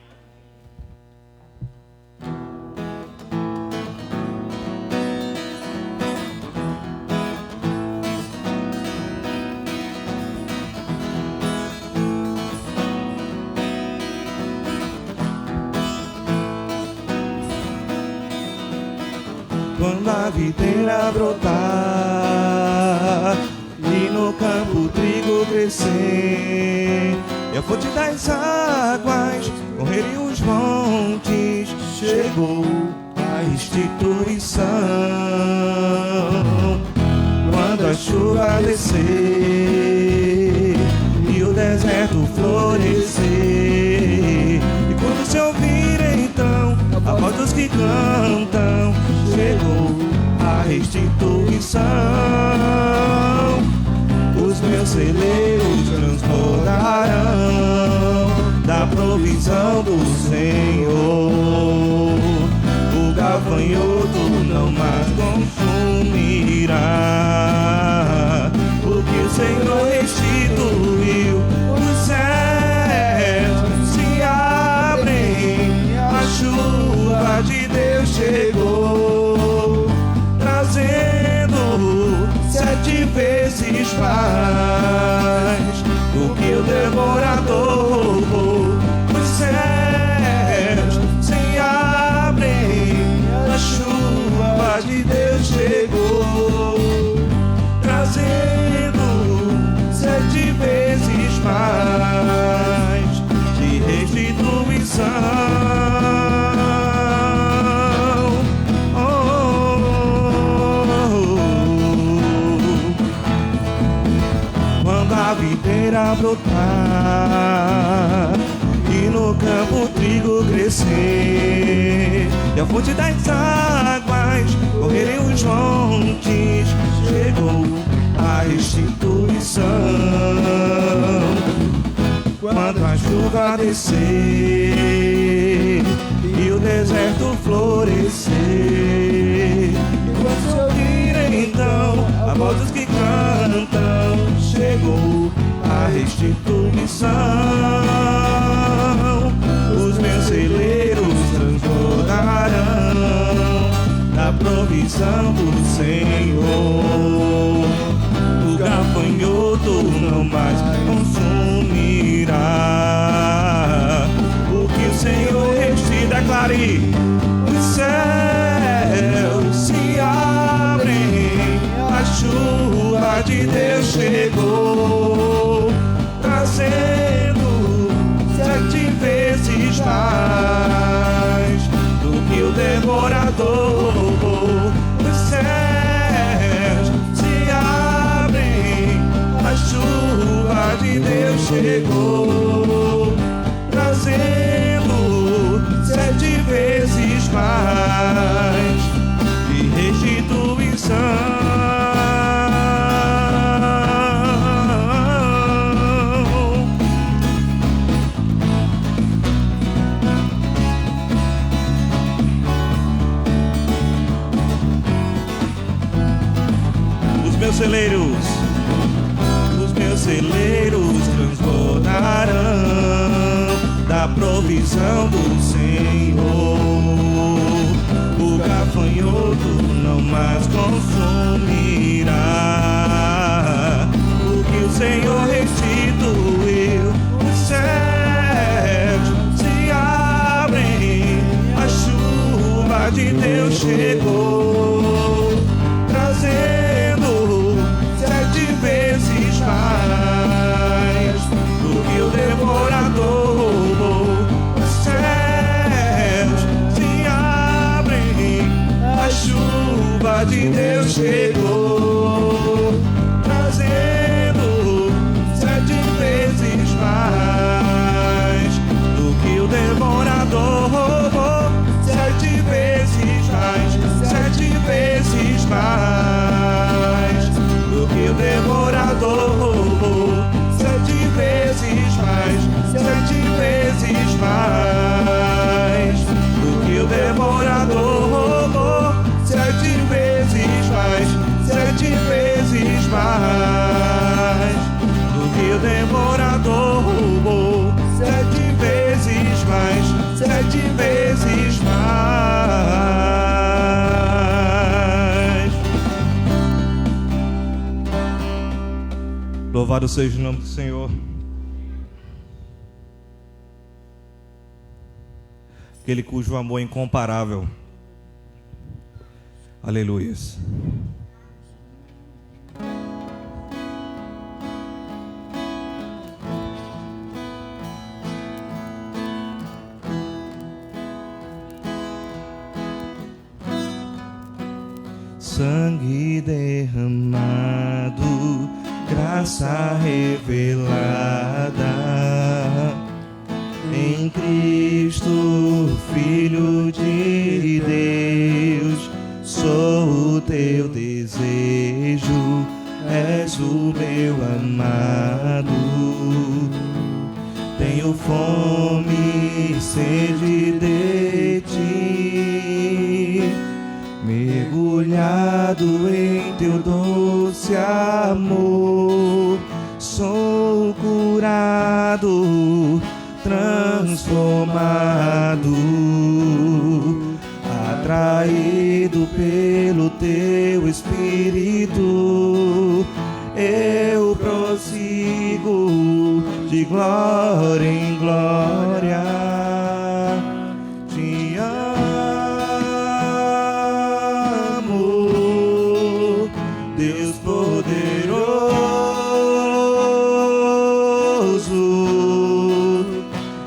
Quando a videira brotar e no campo o trigo crescer, e a fonte das águas correrem os montes, chegou a restituição. Quando a chuva descer e o deserto florescer, e quando se ouvir então a voz dos que cantam, chegou a restituição. Os meus celeiros transbordarão da provisão do Senhor. O gafanhoto não mais consumirá o que o Senhor restituiu. Os céus se abrem, a chuva de Deus chegou, trazendo 7 vezes mais do que o devorador roubou. Os céus se abrem, a chuva de Deus chegou, trazendo 7 vezes mais de restituição. A videira brotar e no campo o trigo crescer, e a fonte das águas correr chuva descer e o deserto florescer. E quando se ouvir então a voz dos que cantam, chegou a restituição. Os meus celeiros transbordarão da provisão do Senhor. O gafanhoto não mais consumirá. O que o Senhor te declare, os céus se abrem, a chuva de Deus chegou, trazendo 7 vezes mais do que o devorador. Os céus se abrem, a chuva de Deus chegou, trazendo 7 vezes mais de restituição. Os meus celeiros transbordarão da provisão do Senhor. O gafanhoto não mais consumirá. O que o Senhor restituiu, os céus se abrem, a chuva de Deus chegou, trazendo 7 vezes mais do que o devorador. Os céus se abrem, a chuva de Deus chegou, trazendo 7 vezes mais do que o devorador. 7 vezes mais, 7 vezes mais do que o devorador. 7 vezes mais, 7 vezes mais do que o devorador. 7 vezes mais, 7 vezes mais do que o devorador. 7 vezes mais, 7 vezes mais. Louvado seja o nome do Senhor. Aquele cujo amor é incomparável. Aleluias. Sangue derramado, graça revelada em Cristo, Filho de Deus. Sou o teu desejo, és o meu amado. Tenho fome e sede de ti, mergulhado em teu doce amor. Sou curado, transformado, atraído pelo teu Espírito. Eu prossigo de glória em glória. Te amo, Deus poderoso,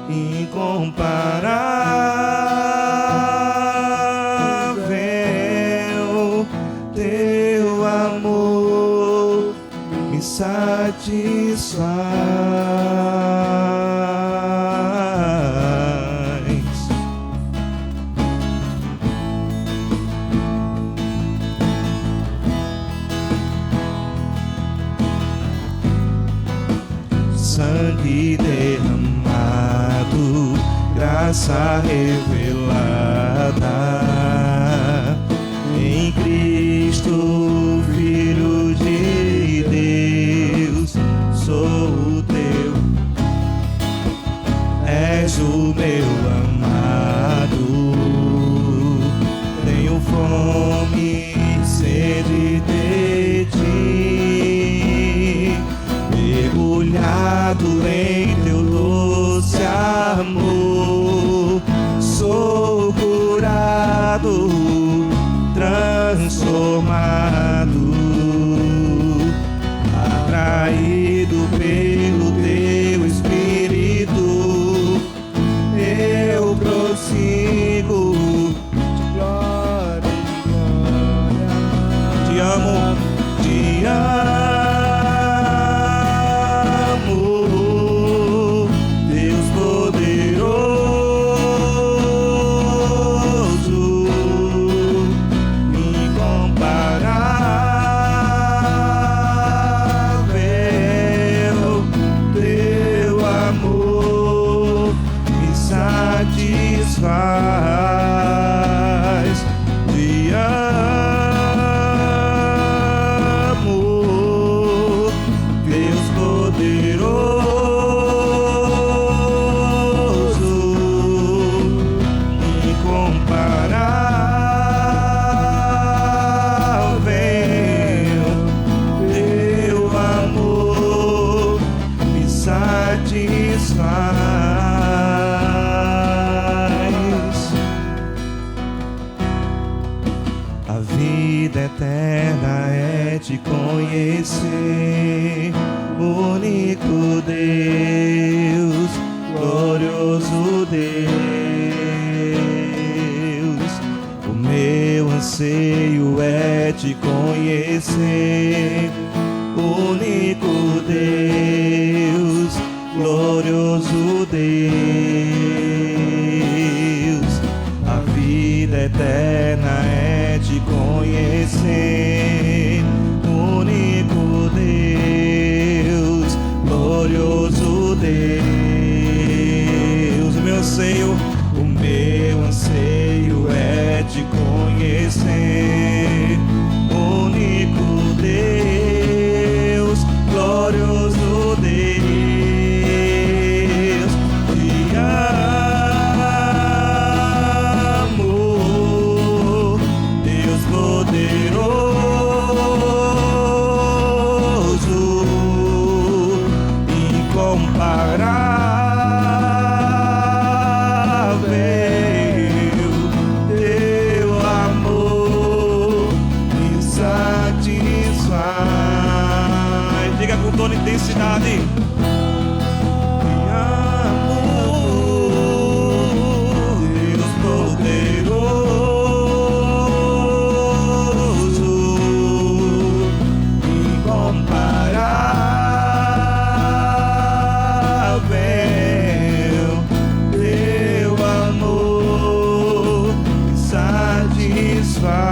incomparável. Teu amor me satisfaz. Sangue derramado, amado, graça revelada em Cristo, Filho de Deus. Sou o teu, és o meu amado. Tenho fome e sede de ti, mergulhado em teu doce amor. Sou curado, transformado, atraído pelo teu Espírito. Eu prossigo de glória em glória. Te amo, te amo, Deus poderoso, incomparável. Teu amor me satisfaz. Te amo, Deus poderoso, incomparável. Teu amor me satisfaz. A vida eterna é te conhecer, único Deus, glorioso Deus. O meu anseio é te conhecer, único Deus, glorioso Deus. A vida eterna é te conhecer, único Deus, glorioso Deus. O meu anseio é te conhecer, único Deus, glorioso Deus. Te amo, Deus poderoso, incomparável. Teu amor me satisfaz. Diga com toda intensidade. Te amo, Deus poderoso, incomparável. Teu amor me satisfaz.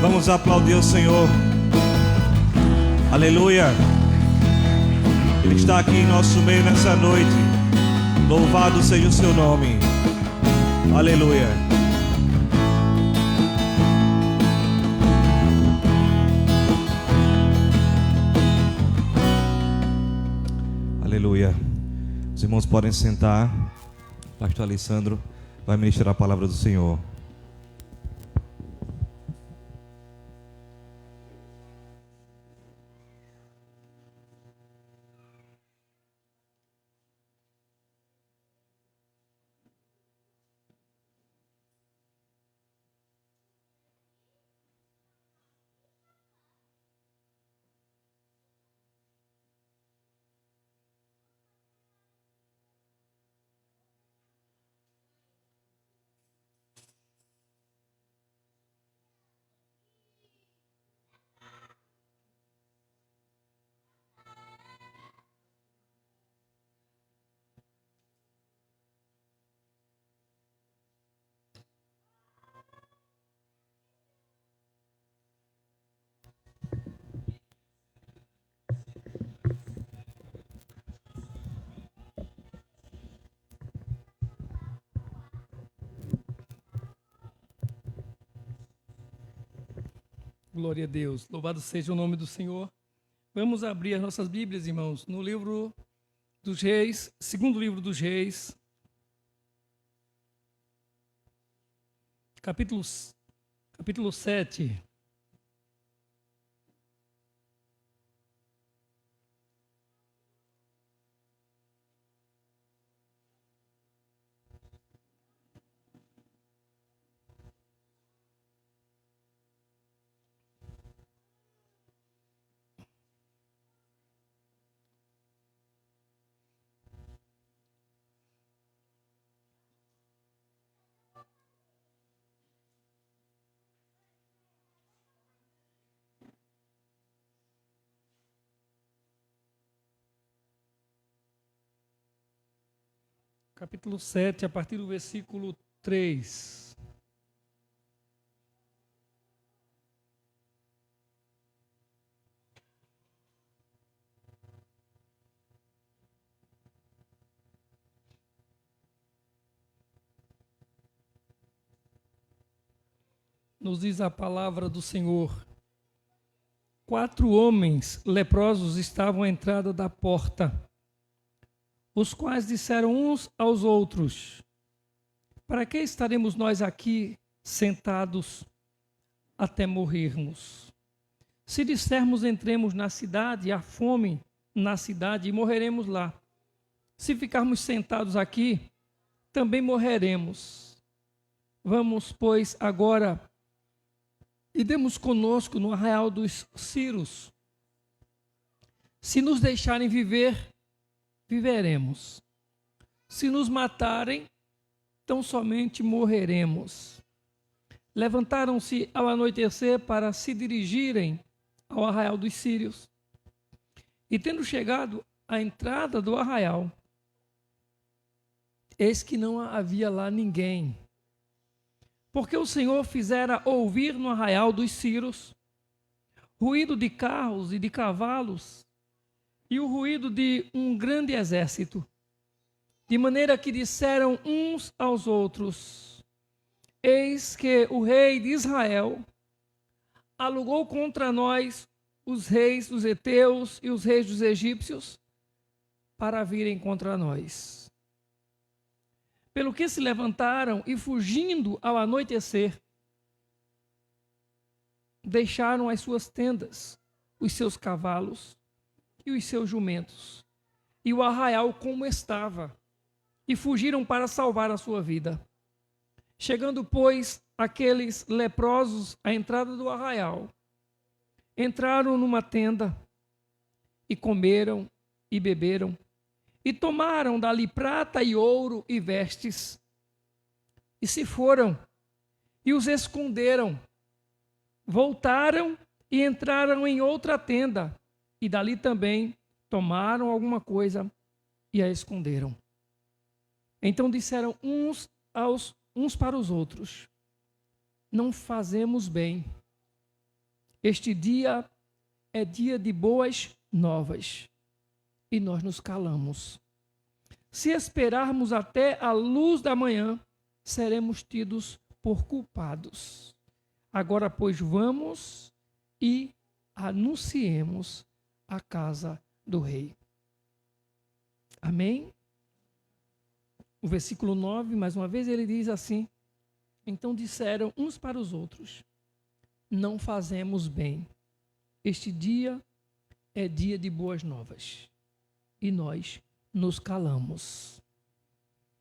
Vamos aplaudir o Senhor. Aleluia. Ele está aqui em nosso meio nessa noite. Louvado seja o seu nome. Aleluia. Aleluia. Os irmãos podem sentar. Pastor Alessandro vai ministrar a palavra do Senhor. Glória a Deus. Louvado seja o nome do Senhor. Vamos abrir as nossas Bíblias, irmãos, no livro dos Reis, segundo livro dos Reis, capítulo 7. Capítulo 7, a partir do versículo 3. Nos diz a palavra do Senhor: 4 homens leprosos estavam à entrada da porta, os quais disseram uns aos outros: para que estaremos nós aqui sentados até morrermos? Se dissermos entremos na cidade, há fome na cidade e morreremos lá. Se ficarmos sentados aqui, também morreremos. Vamos, pois, agora e demos conosco no arraial dos Círios. Se nos deixarem viver, viveremos. Se nos matarem, tão somente morreremos. Levantaram-se ao anoitecer para se dirigirem ao arraial dos Círios. E tendo chegado à entrada do arraial, eis que não havia lá ninguém, porque o Senhor fizera ouvir no arraial dos Círios ruído de carros e de cavalos e o ruído de um grande exército, de maneira que disseram uns aos outros: eis que o rei de Israel alugou contra nós os reis dos heteus e os reis dos egípcios para virem contra nós. Pelo que se levantaram e, fugindo ao anoitecer, deixaram as suas tendas, os seus cavalos e os seus jumentos, e o arraial como estava, e fugiram para salvar a sua vida. Chegando, pois, aqueles leprosos à entrada do arraial, entraram numa tenda e comeram e beberam, e tomaram dali prata e ouro e vestes, e se foram e os esconderam. Voltaram e entraram em outra tenda, e dali também tomaram alguma coisa e a esconderam. Então disseram uns para os outros: não fazemos bem. Este dia é dia de boas novas, e nós nos calamos. Se esperarmos até a luz da manhã, seremos tidos por culpados. Agora, pois, vamos e anunciemos a casa do rei. Amém? O versículo 9, mais uma vez, ele diz assim: então disseram uns para os outros: não fazemos bem. Este dia é dia de boas novas, e nós nos calamos.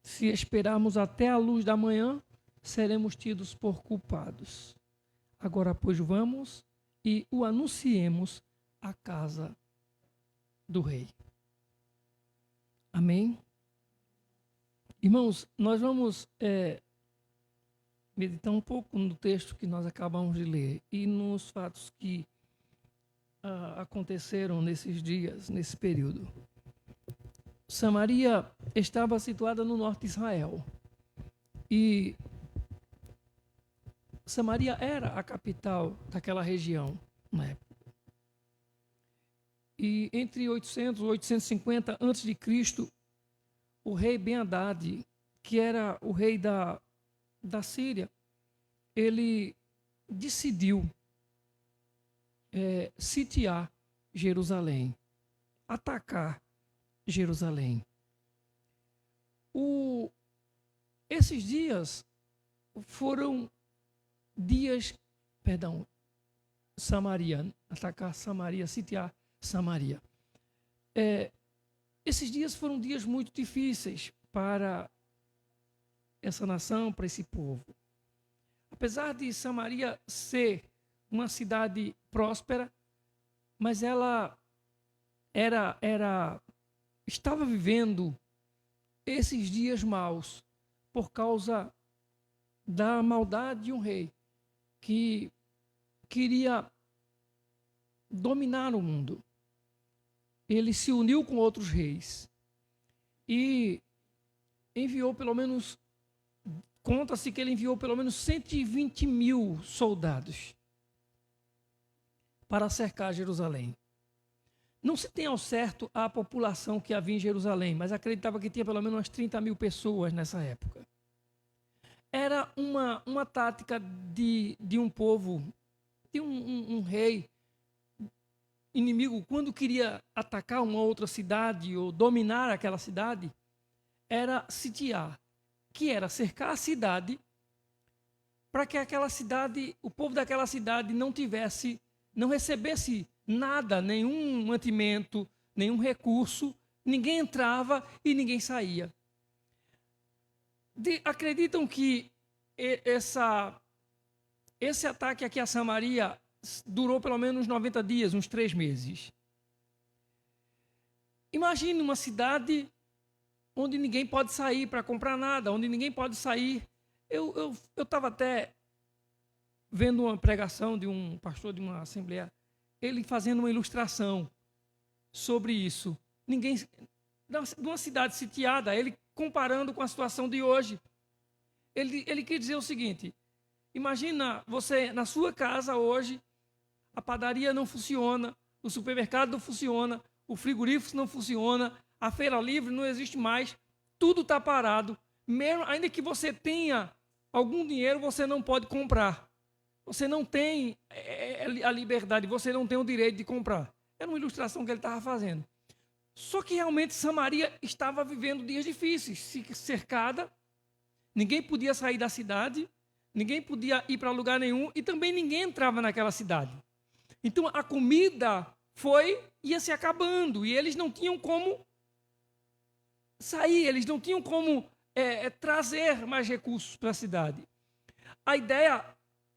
Se esperarmos até a luz da manhã, seremos tidos por culpados. Agora, pois, vamos e o anunciemos à casa do rei. Amém? Irmãos, nós vamos meditar um pouco no texto que nós acabamos de ler e nos fatos que aconteceram nesses dias, nesse período. Samaria estava situada no norte de Israel e Samaria era a capital daquela região na época. E entre 800 e 850 a.C., o rei Ben-Hadad, que era o rei da Síria, ele decidiu sitiar Jerusalém, atacar Jerusalém. Esses dias foram dias, Samaria, atacar Samaria, sitiar Samaria. Esses dias foram dias muito difíceis para essa nação, para esse povo. Apesar de Samaria ser uma cidade próspera, mas ela estava vivendo esses dias maus por causa da maldade de um rei que queria dominar o mundo. Ele se uniu com outros reis e enviou pelo menos, conta-se que ele enviou pelo menos 120 mil soldados para cercar Jerusalém. Não se tem ao certo a população que havia em Jerusalém, mas acreditava que tinha pelo menos umas 30 mil pessoas nessa época. Era uma tática de um povo, de um rei inimigo, quando queria atacar uma outra cidade ou dominar aquela cidade, era sitiar, que era cercar a cidade para que aquela cidade, o povo daquela cidade não recebesse nada, nenhum mantimento, nenhum recurso, ninguém entrava e ninguém saía. Acreditam que esse ataque aqui a Samaria durou pelo menos 90 dias, uns 3 meses. Imagine uma cidade onde ninguém pode sair para comprar nada, onde ninguém pode sair. Eu estava até vendo uma pregação de um pastor de uma assembleia, ele fazendo uma ilustração sobre isso. De uma cidade sitiada, ele comparando com a situação de hoje. Ele quer dizer o seguinte: imagina você na sua casa hoje, a padaria não funciona, o supermercado não funciona, o frigorífico não funciona, a feira livre não existe mais, tudo está parado. Mesmo, ainda que você tenha algum dinheiro, você não pode comprar. Você não tem a liberdade, você não tem o direito de comprar. Era uma ilustração que ele estava fazendo. Só que realmente Samaria estava vivendo dias difíceis, cercada, ninguém podia sair da cidade, ninguém podia ir para lugar nenhum e também ninguém entrava naquela cidade. Então a comida ia se acabando e eles não tinham como sair, eles não tinham como trazer mais recursos para a cidade.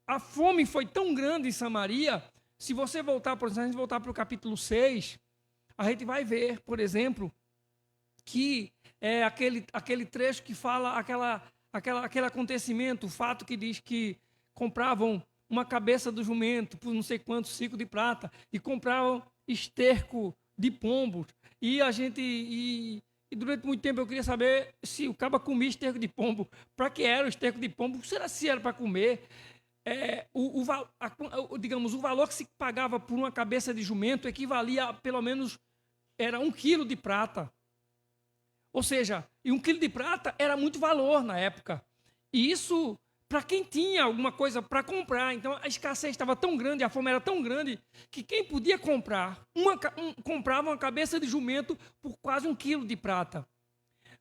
A fome foi tão grande em Samaria, se você voltar, por exemplo, a gente voltar para o capítulo 6, a gente vai ver, por exemplo, que aquele trecho que fala aquele acontecimento, o fato que diz que compravam uma cabeça do jumento por não sei quantos ciclos de prata e compravam esterco de pombos. E durante muito tempo eu queria saber se o caba comia esterco de pombo. Para que era o esterco de pombo? Se era para comer? Digamos, o valor que se pagava por uma cabeça de jumento equivalia a pelo menos era 1 quilo de prata. Ou seja, e 1 quilo de prata era muito valor na época. E isso para quem tinha alguma coisa para comprar. Então a escassez estava tão grande, a fome era tão grande, que quem podia comprar, comprava uma cabeça de jumento por quase 1 quilo de prata.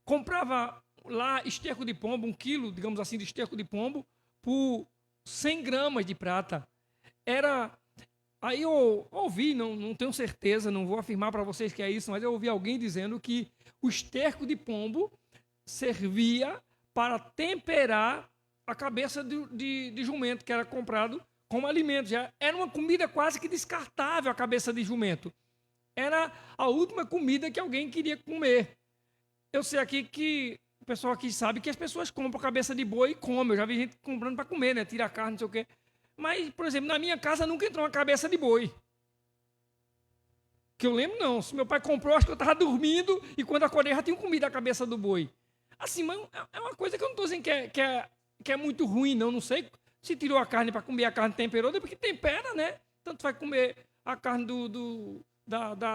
Comprava lá esterco de pombo, 1 quilo, digamos assim, de esterco de pombo, por 100 gramas de prata. Aí eu ouvi, não tenho certeza, não vou afirmar para vocês que é isso, mas eu ouvi alguém dizendo que o esterco de pombo servia para temperar a cabeça de jumento, que era comprado como alimento. Já era uma comida quase que descartável, a cabeça de jumento. Era a última comida que alguém queria comer. Eu sei aqui que o pessoal aqui sabe que as pessoas compram cabeça de boi e comem. Eu já vi gente comprando para comer, né? Tira a carne, não sei o quê. Mas, por exemplo, na minha casa nunca entrou uma cabeça de boi. Que eu lembro, não. Se meu pai comprou, acho que eu estava dormindo e quando acordei já tinha comido a cabeça do boi. Assim, mas é uma coisa que eu não estou dizendo que é muito ruim, não. Não sei se tirou a carne para comer, a carne temperou, depois que tempera, né? Tanto vai comer a carne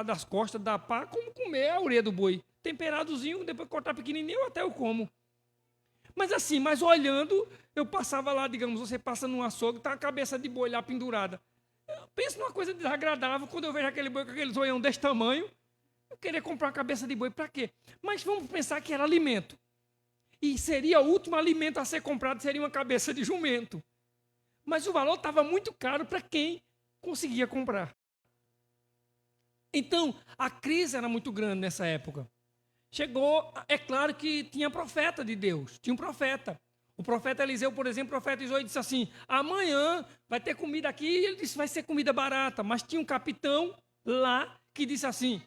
das costas da pá, como comer a orelha do boi. Temperadozinho, depois cortar pequenininho, até eu como. Mas assim, olhando, eu passava lá, digamos, você passa num açougue, tá a cabeça de boi lá pendurada. penso numa coisa desagradável quando eu vejo aquele boi com aquele zoião desse tamanho. Eu queria comprar uma cabeça de boi para quê? Mas vamos pensar que era alimento. E seria o último alimento a ser comprado, seria uma cabeça de jumento. Mas o valor estava muito caro para quem conseguia comprar. Então, a crise era muito grande nessa época. Chegou, é claro que tinha profeta de Deus, tinha um profeta. O profeta Eliseu, por exemplo, profetizou e disse assim, amanhã vai ter comida aqui, e ele disse, vai ser comida barata. Mas tinha um capitão lá que disse assim,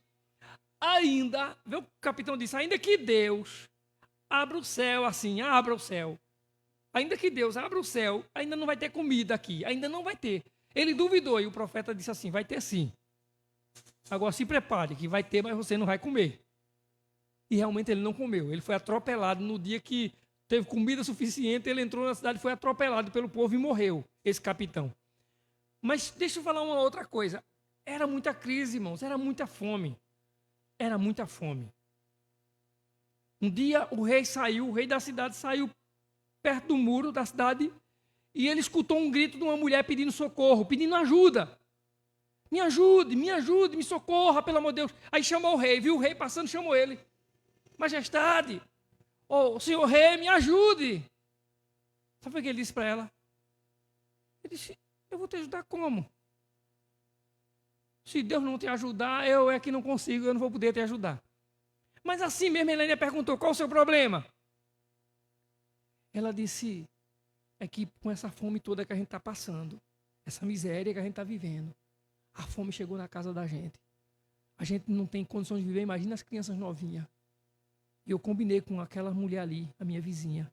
o capitão disse, ainda que Deus abra o céu assim, abra o céu. Ainda que Deus abra o céu, ainda não vai ter comida aqui, ainda não vai ter. Ele duvidou e o profeta disse assim, vai ter sim. Agora se prepare, que vai ter, mas você não vai comer. E realmente ele não comeu. Ele foi atropelado no dia que teve comida suficiente, ele entrou na cidade, foi atropelado pelo povo e morreu, esse capitão. Mas deixa eu falar uma outra coisa. Era muita crise, irmãos, era muita fome. Era muita fome. Um dia o rei da cidade saiu perto do muro da cidade e ele escutou um grito de uma mulher pedindo socorro, pedindo ajuda. Me ajude, me socorra, pelo amor de Deus. Aí chamou o rei, viu o rei passando, chamou ele. Majestade, senhor rei, me ajude. Sabe o que ele disse para ela? Ele disse, eu vou te ajudar como? Se Deus não te ajudar, eu é que não consigo, eu não vou poder te ajudar. Mas assim mesmo, Helena perguntou, qual o seu problema? Ela disse, é que com essa fome toda que a gente está passando, essa miséria que a gente está vivendo, a fome chegou na casa da gente. A gente não tem condições de viver, imagina as crianças novinhas. E eu combinei com aquela mulher ali, a minha vizinha,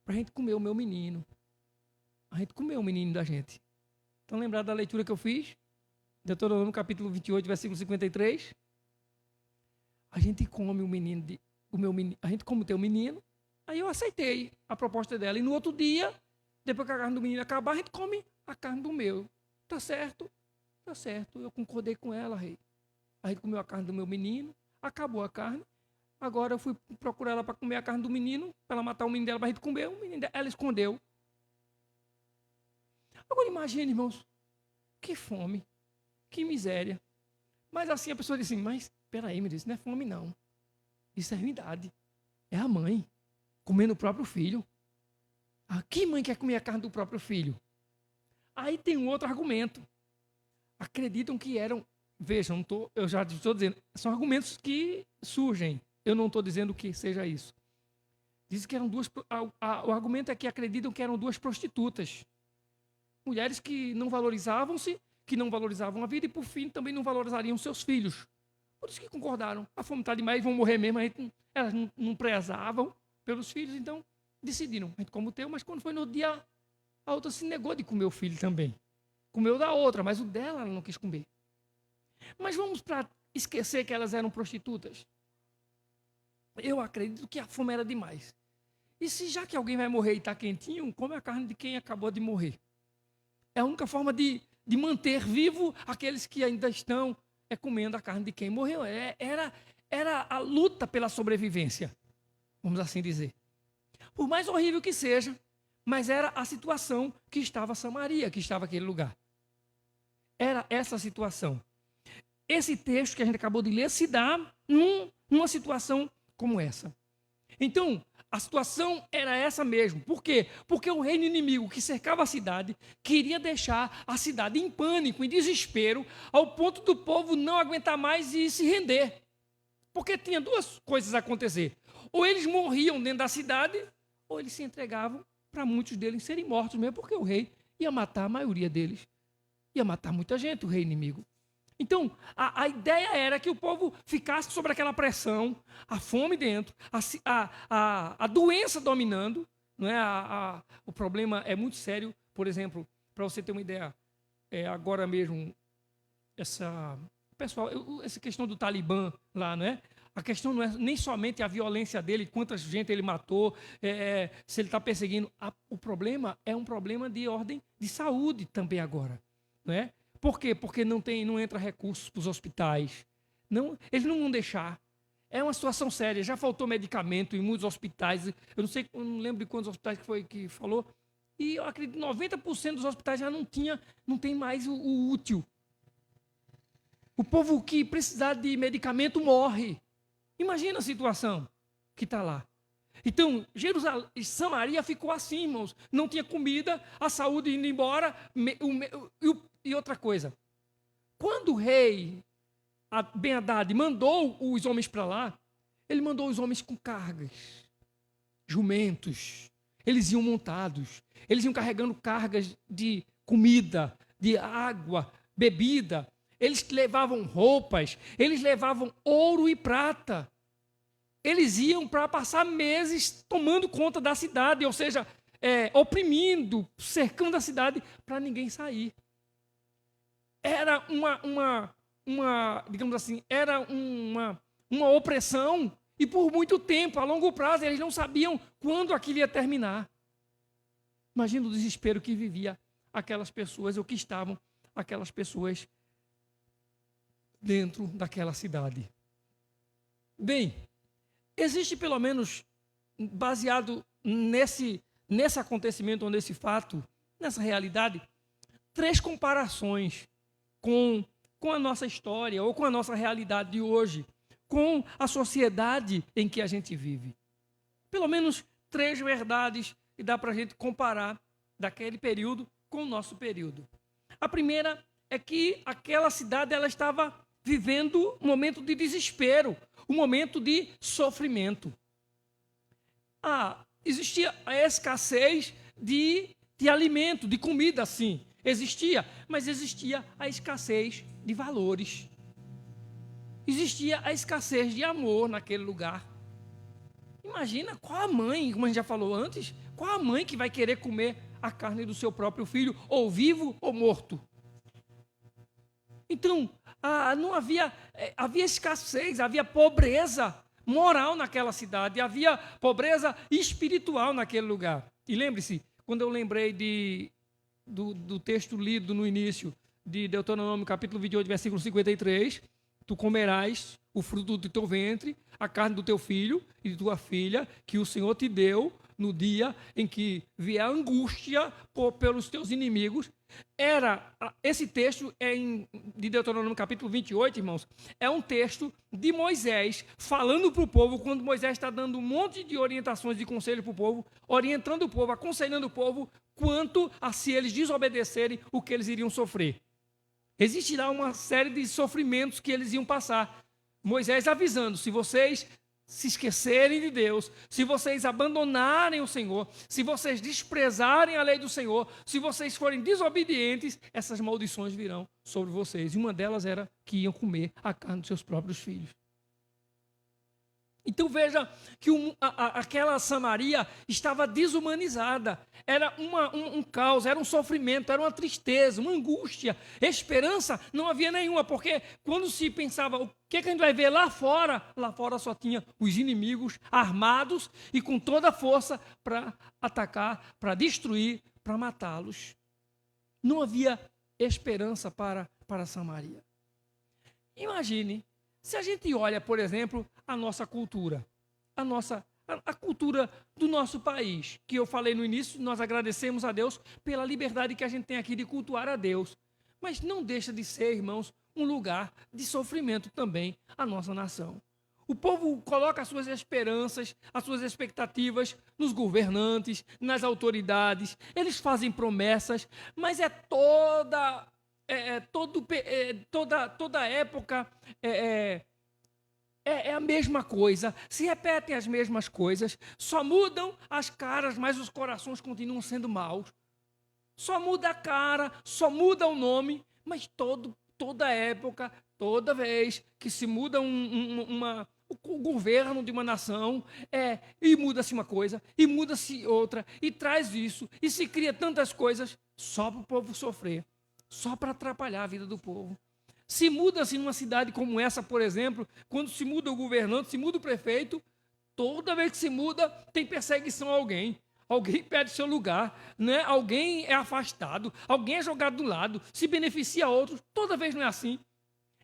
para a gente comer o meu menino. A gente comeu o menino da gente. Estão lembrados da leitura que eu fiz? Deuteronômio capítulo 28, versículo 53. A gente come a gente come o teu menino. Aí eu aceitei a proposta dela. E no outro dia, depois que a carne do menino acabar, a gente come a carne do meu. Tá certo? Tá certo. Eu concordei com ela, rei. A gente comeu a carne do meu menino, acabou a carne. Agora eu fui procurar ela para comer a carne do menino, para ela matar o menino dela para a gente comer. O menino dela, ela escondeu. Agora imagine, irmãos, que fome, que miséria. Mas assim a pessoa diz assim, mas peraí, me disse, não é fome não. Isso é ruindade. É a mãe comendo o próprio filho. Que mãe quer comer a carne do próprio filho? Aí tem um outro argumento. Acreditam que eram... Vejam, eu já estou dizendo, são argumentos que surgem. Eu não estou dizendo que seja isso. Diz que eram o argumento é que acreditam que eram duas prostitutas. Mulheres que não valorizavam-se, que não valorizavam a vida e, por fim, também não valorizariam seus filhos. Por isso que concordaram. A fome está demais, vão morrer mesmo. Elas não prezavam pelos filhos, então decidiram. A gente come o teu, mas quando foi no dia, a outra se negou de comer o filho também. Comeu da outra, mas o dela ela não quis comer. Mas vamos para esquecer que elas eram prostitutas. Eu acredito que a fome era demais. E se já que alguém vai morrer e está quentinho, come a carne de quem acabou de morrer. É a única forma de manter vivo aqueles que ainda estão comendo a carne de quem morreu. Era a luta pela sobrevivência, vamos assim dizer. Por mais horrível que seja, mas era a situação que estava Samaria, que estava aquele lugar. Era essa situação. Esse texto que a gente acabou de ler se dá numa situação como essa. Então, a situação era essa mesmo. Por quê? Porque o reino inimigo que cercava a cidade queria deixar a cidade em pânico, em desespero, ao ponto do povo não aguentar mais e se render. Porque tinha duas coisas a acontecer. Ou eles morriam dentro da cidade, ou eles se entregavam para muitos deles serem mortos mesmo, porque o rei ia matar a maioria deles. Ia matar muita gente, o rei inimigo. Então, a ideia era que o povo ficasse sob aquela pressão, a fome dentro, a doença dominando. Não é? O problema é muito sério. Por exemplo, para você ter uma ideia, agora mesmo, essa questão do Talibã lá, não é? A questão não é nem somente a violência dele, quanta gente ele matou, se ele está perseguindo. O problema é um problema de ordem de saúde também agora, não é? Por quê? Porque não entra recursos para os hospitais. Eles não vão deixar. É uma situação séria. Já faltou medicamento em muitos hospitais. Eu não lembro de quantos hospitais que falou. E eu acredito que 90% dos hospitais já não tem mais o útil. O povo que precisar de medicamento morre. Imagina a situação que está lá. Então, Samaria ficou assim, irmãos. Não tinha comida, a saúde indo embora. E outra coisa. Quando o rei Ben-Hadad mandou os homens para lá, ele mandou os homens com cargas, jumentos. Eles iam montados. Eles iam carregando cargas de comida, de água, bebida. Eles levavam roupas, eles levavam ouro e prata. Eles iam para passar meses tomando conta da cidade, ou seja, oprimindo, cercando a cidade para ninguém sair. Era digamos assim, era uma opressão e por muito tempo, a longo prazo, eles não sabiam quando aquilo ia terminar. Imagina o desespero que vivia aquelas pessoas, ou que estavam aquelas pessoas dentro daquela cidade. Bem, existe pelo menos, baseado nesse acontecimento, ou nesse fato, nessa realidade, 3 comparações com a nossa história, ou com a nossa realidade de hoje, com a sociedade em que a gente vive. Pelo menos 3 verdades que dá para a gente comparar daquele período com o nosso período. A primeira é que aquela cidade ela estava vivendo um momento de desespero, um momento de sofrimento. Existia a escassez de alimento, de comida, sim. Existia, mas existia a escassez de valores. Existia a escassez de amor naquele lugar. Imagina, qual a mãe, como a gente já falou antes, qual a mãe que vai querer comer a carne do seu próprio filho, ou vivo ou morto? Então, não havia escassez, havia pobreza moral naquela cidade, havia pobreza espiritual naquele lugar. E lembre-se, quando eu lembrei do texto lido no início de Deuteronômio, capítulo 28, versículo 53, tu comerás o fruto do teu ventre, a carne do teu filho e de tua filha, que o Senhor te deu no dia em que vier a angústia pelos teus inimigos. Esse texto de Deuteronômio capítulo 28, irmãos, é um texto de Moisés falando para o povo, quando Moisés está dando um monte de orientações de conselho para o povo, orientando o povo, aconselhando o povo, quanto a se eles desobedecerem, o que eles iriam sofrer. Existirá uma série de sofrimentos que eles iam passar. Moisés avisando, se vocês se esquecerem de Deus, se vocês abandonarem o Senhor, se vocês desprezarem a lei do Senhor, se vocês forem desobedientes, essas maldições virão sobre vocês. E uma delas era que iam comer a carne dos seus próprios filhos. Então veja que aquela Samaria estava desumanizada. Era um caos, era um sofrimento, era uma tristeza, uma angústia. Esperança não havia nenhuma, porque quando se pensava o que a gente vai ver lá fora só tinha os inimigos armados e com toda a força para atacar, para destruir, para matá-los. Não havia esperança para Samaria. Imagine, se a gente olha, por exemplo, a nossa cultura, a cultura do nosso país, que eu falei no início, nós agradecemos a Deus pela liberdade que a gente tem aqui de cultuar a Deus, mas não deixa de ser, irmãos, um lugar de sofrimento também a nossa nação. O povo coloca as suas esperanças, as suas expectativas nos governantes, nas autoridades, eles fazem promessas, mas toda época é a mesma coisa, se repetem as mesmas coisas, só mudam as caras, mas os corações continuam sendo maus. Só muda a cara, só muda o nome, mas toda época, toda vez que se muda o governo de uma nação, e muda-se uma coisa, e muda-se outra, e traz isso, e se cria tantas coisas só para o povo sofrer, só para atrapalhar a vida do povo. Se muda-se numa cidade como essa, por exemplo, quando se muda o governante, se muda o prefeito, toda vez que se muda, tem perseguição a alguém. Alguém perde seu lugar, né? Alguém é afastado, alguém é jogado do lado, se beneficia a outros. Toda vez não é assim.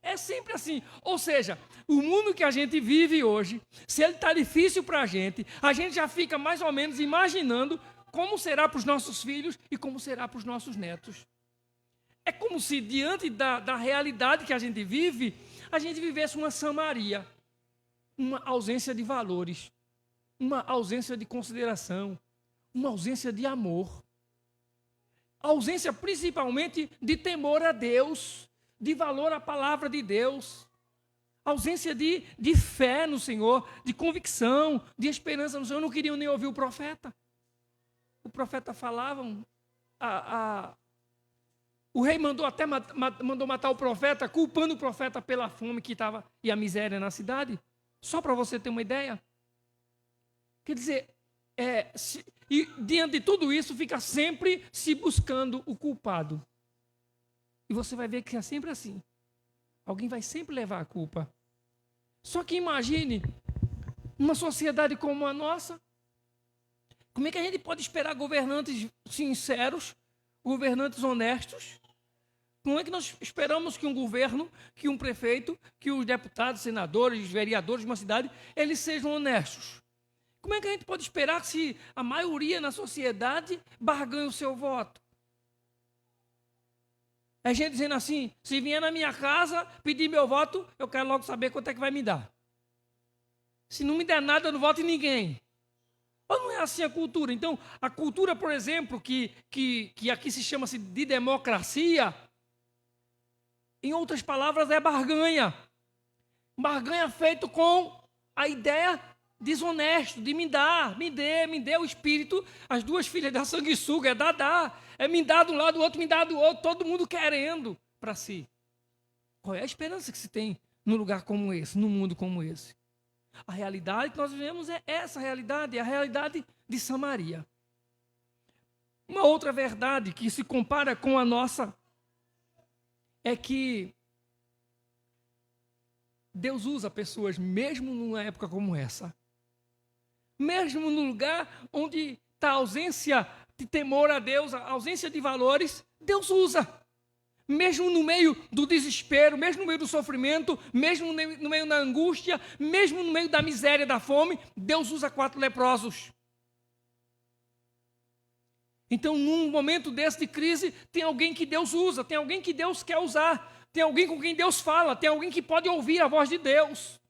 É sempre assim. Ou seja, o mundo que a gente vive hoje, se ele está difícil para a gente já fica mais ou menos imaginando como será para os nossos filhos e como será para os nossos netos. É como se, diante da realidade que a gente vivesse uma Samaria, uma ausência de valores, uma ausência de consideração, uma ausência de amor, ausência principalmente de temor a Deus, de valor à palavra de Deus, ausência de fé no Senhor, de convicção, de esperança no Senhor. Não queriam nem ouvir o profeta. O profeta falava, o rei mandou até mandou matar o profeta, culpando o profeta pela fome que estava e a miséria na cidade. Só para você ter uma ideia. Quer dizer, e diante de tudo isso, fica sempre se buscando o culpado. E você vai ver que é sempre assim. Alguém vai sempre levar a culpa. Só que imagine uma sociedade como a nossa. Como é que a gente pode esperar governantes sinceros, governantes honestos? Como é que nós esperamos que um governo, que um prefeito, que os deputados, senadores, vereadores de uma cidade, eles sejam honestos? Como é que a gente pode esperar se a maioria na sociedade barganha o seu voto? É gente dizendo assim, se vier na minha casa pedir meu voto, eu quero logo saber quanto é que vai me dar. Se não me der nada, eu não voto em ninguém. Ou não é assim a cultura? Então, a cultura, por exemplo, que aqui se chama-se de democracia, em outras palavras, é barganha. Barganha feito com a ideia desonesto, de me dê o espírito. As duas filhas da sanguessuga, é dar. É me dar de um lado, o outro me dá do outro, todo mundo querendo para si. Qual é a esperança que se tem num lugar como esse, num mundo como esse? A realidade que nós vivemos é essa realidade, é a realidade de Samaria. Uma outra verdade que se compara com a nossa é que Deus usa pessoas, mesmo numa época como essa. Mesmo no lugar onde está a ausência de temor a Deus, a ausência de valores, Deus usa. Mesmo no meio do desespero, mesmo no meio do sofrimento, mesmo no meio da angústia, mesmo no meio da miséria, da fome, Deus usa 4 leprosos. Então, num momento desse de crise, tem alguém que Deus usa, tem alguém que Deus quer usar, tem alguém com quem Deus fala, tem alguém que pode ouvir a voz de Deus,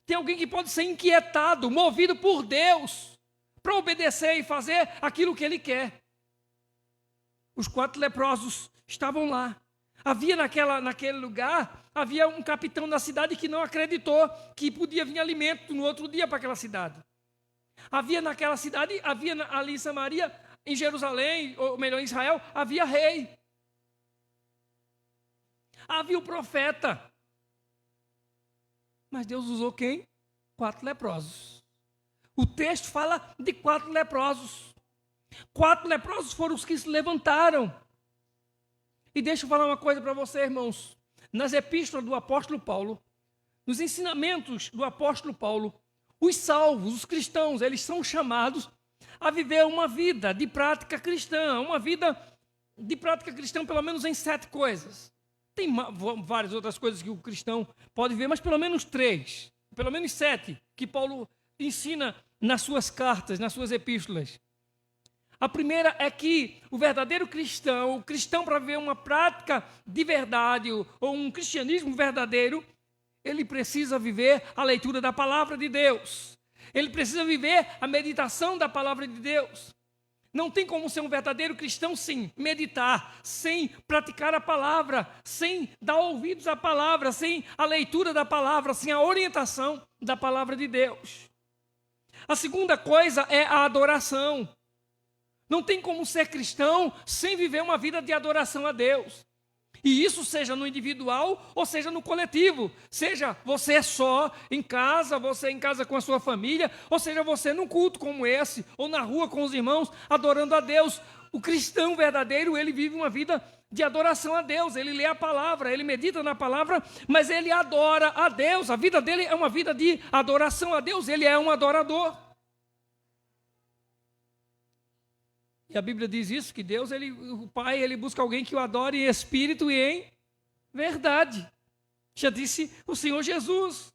tem alguém que pode ser inquietado, movido por Deus, para obedecer e fazer aquilo que Ele quer. Os 4 leprosos estavam lá. Havia naquele lugar, havia um capitão da cidade que não acreditou que podia vir alimento no outro dia para aquela cidade. Havia naquela cidade, havia ali em Samaria, em Jerusalém, ou melhor, em Israel, havia rei. Havia o profeta. Mas Deus usou quem? 4 leprosos. O texto fala de 4 leprosos. 4 leprosos foram os que se levantaram. E deixa eu falar uma coisa para você, irmãos. Nas epístolas do apóstolo Paulo, nos ensinamentos do apóstolo Paulo, os salvos, os cristãos, eles são chamados a viver uma vida de prática cristã, uma vida de prática cristã pelo menos em 7 coisas. Tem várias outras coisas que o cristão pode ver, mas pelo menos 3, pelo menos 7, que Paulo ensina nas suas cartas, nas suas epístolas. A primeira é que o verdadeiro cristão, o cristão para viver uma prática de verdade, ou um cristianismo verdadeiro, ele precisa viver a leitura da palavra de Deus. Ele precisa viver a meditação da palavra de Deus. Não tem como ser um verdadeiro cristão sem meditar, sem praticar a palavra, sem dar ouvidos à palavra, sem a leitura da palavra, sem a orientação da palavra de Deus. A segunda coisa é a adoração. Não tem como ser cristão sem viver uma vida de adoração a Deus. E isso seja no individual ou seja no coletivo. Seja você só em casa, você em casa com a sua família, ou seja você num culto como esse, ou na rua com os irmãos, adorando a Deus. O cristão verdadeiro, ele vive uma vida de adoração a Deus. Ele lê a palavra, ele medita na palavra, mas ele adora a Deus. A vida dele é uma vida de adoração a Deus. Ele é um adorador. E a Bíblia diz isso, que Deus, o Pai, ele busca alguém que o adore em espírito e em verdade. Já disse o Senhor Jesus.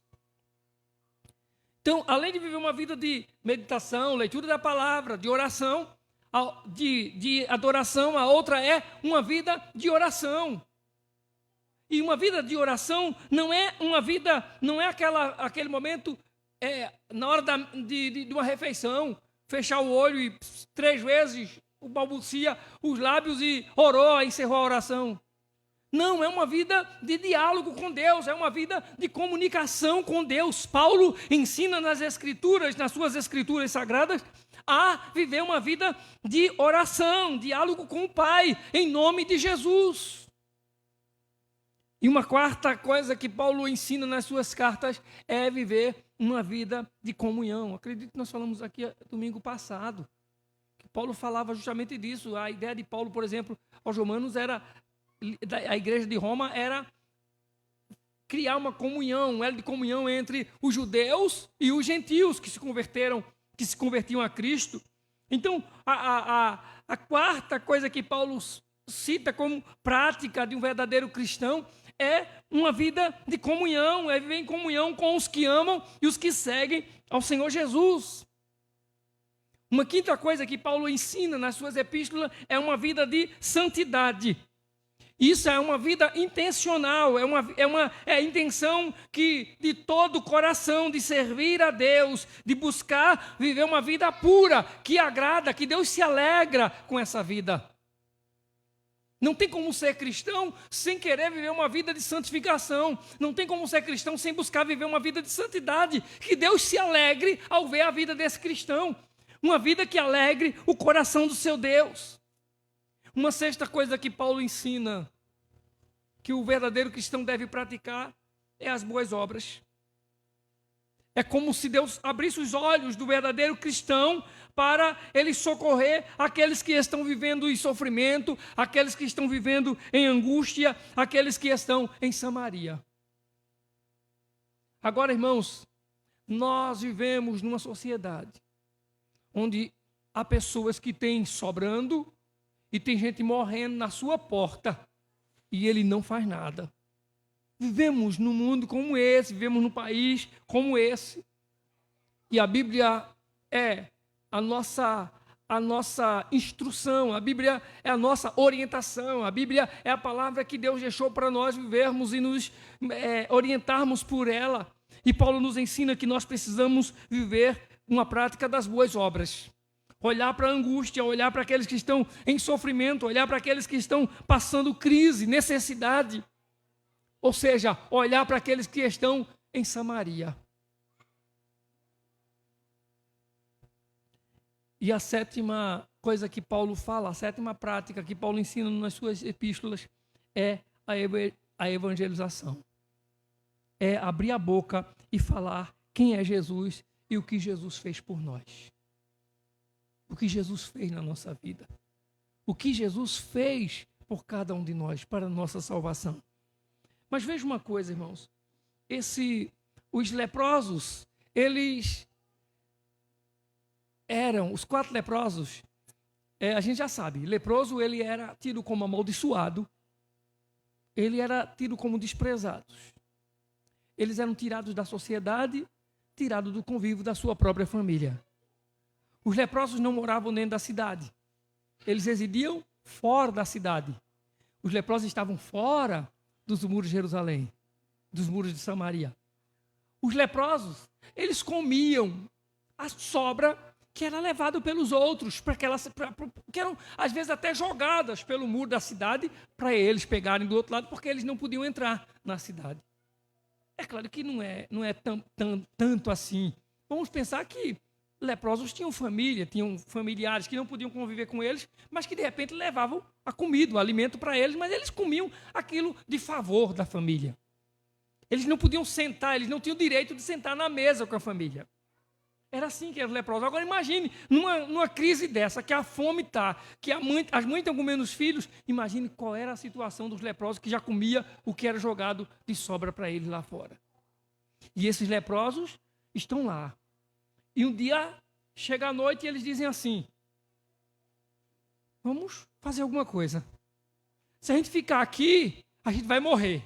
Então, além de viver uma vida de meditação, leitura da palavra, de oração, de adoração, a outra é uma vida de oração. E uma vida de oração não é uma vida, não é aquele momento na hora de uma refeição, fechar o olho e 3 vezes balbucia os lábios e orou, encerrou a oração. Não, é uma vida de diálogo com Deus, é uma vida de comunicação com Deus. Paulo ensina nas Escrituras, nas suas Escrituras sagradas, a viver uma vida de oração, diálogo com o Pai, em nome de Jesus. E uma quarta coisa que Paulo ensina nas suas cartas é viver uma vida de comunhão. Acredito que nós falamos aqui domingo passado, que Paulo falava justamente disso. A ideia de Paulo, por exemplo, aos Romanos a igreja de Roma era criar uma comunhão, um elo de comunhão entre os judeus e os gentios que se convertiam a Cristo. Então, a quarta coisa que Paulo cita como prática de um verdadeiro cristão é uma vida de comunhão, é viver em comunhão com os que amam e os que seguem ao Senhor Jesus. Uma quinta coisa que Paulo ensina nas suas epístolas é uma vida de santidade. Isso é uma vida intencional, é a intenção de todo o coração, de servir a Deus, de buscar viver uma vida pura, que agrada, que Deus se alegra com essa vida. Não tem como ser cristão sem querer viver uma vida de santificação. Não tem como ser cristão sem buscar viver uma vida de santidade. Que Deus se alegre ao ver a vida desse cristão. Uma vida que alegre o coração do seu Deus. Uma sexta coisa que Paulo ensina que o verdadeiro cristão deve praticar é as boas obras. É como se Deus abrisse os olhos do verdadeiro cristão para ele socorrer aqueles que estão vivendo em sofrimento, aqueles que estão vivendo em angústia, aqueles que estão em Samaria. Agora, irmãos, nós vivemos numa sociedade onde há pessoas que têm sobrando e tem gente morrendo na sua porta e ele não faz nada. Vivemos num mundo como esse, vivemos num país como esse. E a Bíblia é a nossa instrução, a Bíblia é a nossa orientação, a Bíblia é a palavra que Deus deixou para nós vivermos e nos orientarmos por ela. E Paulo nos ensina que nós precisamos viver uma prática das boas obras. Olhar para a angústia, olhar para aqueles que estão em sofrimento, olhar para aqueles que estão passando crise, necessidade. Ou seja, olhar para aqueles que estão em Samaria. E a sétima coisa que Paulo fala, a sétima prática que Paulo ensina nas suas epístolas é a evangelização. É abrir a boca e falar quem é Jesus e o que Jesus fez por nós. O que Jesus fez na nossa vida. O que Jesus fez por cada um de nós, para a nossa salvação. Mas veja uma coisa, irmãos. Os leprosos, eles eram, os 4 leprosos, a gente já sabe, leproso ele era tido como amaldiçoado, ele era tido como desprezados. Eles eram tirados da sociedade, tirados do convívio da sua própria família. Os leprosos não moravam dentro da cidade. Eles residiam fora da cidade. Os leprosos estavam fora dos muros de Jerusalém, dos muros de Samaria. Os leprosos, eles comiam a sobra que era levado pelos outros, que eram às vezes até jogadas pelo muro da cidade para eles pegarem do outro lado, porque eles não podiam entrar na cidade. É claro que não é tanto assim. Vamos pensar que leprosos tinham família, tinham familiares que não podiam conviver com eles, mas que de repente levavam a comida, o alimento para eles, mas eles comiam aquilo de favor da família. Eles não podiam sentar, eles não tinham o direito de sentar na mesa com a família. Era assim que eram os leprosos. Agora imagine, numa crise dessa, que a fome está, que as mães estão comendo os filhos, imagine qual era a situação dos leprosos que já comia o que era jogado de sobra para eles lá fora. E esses leprosos estão lá. E um dia, chega a noite e eles dizem assim, vamos fazer alguma coisa. Se a gente ficar aqui, a gente vai morrer.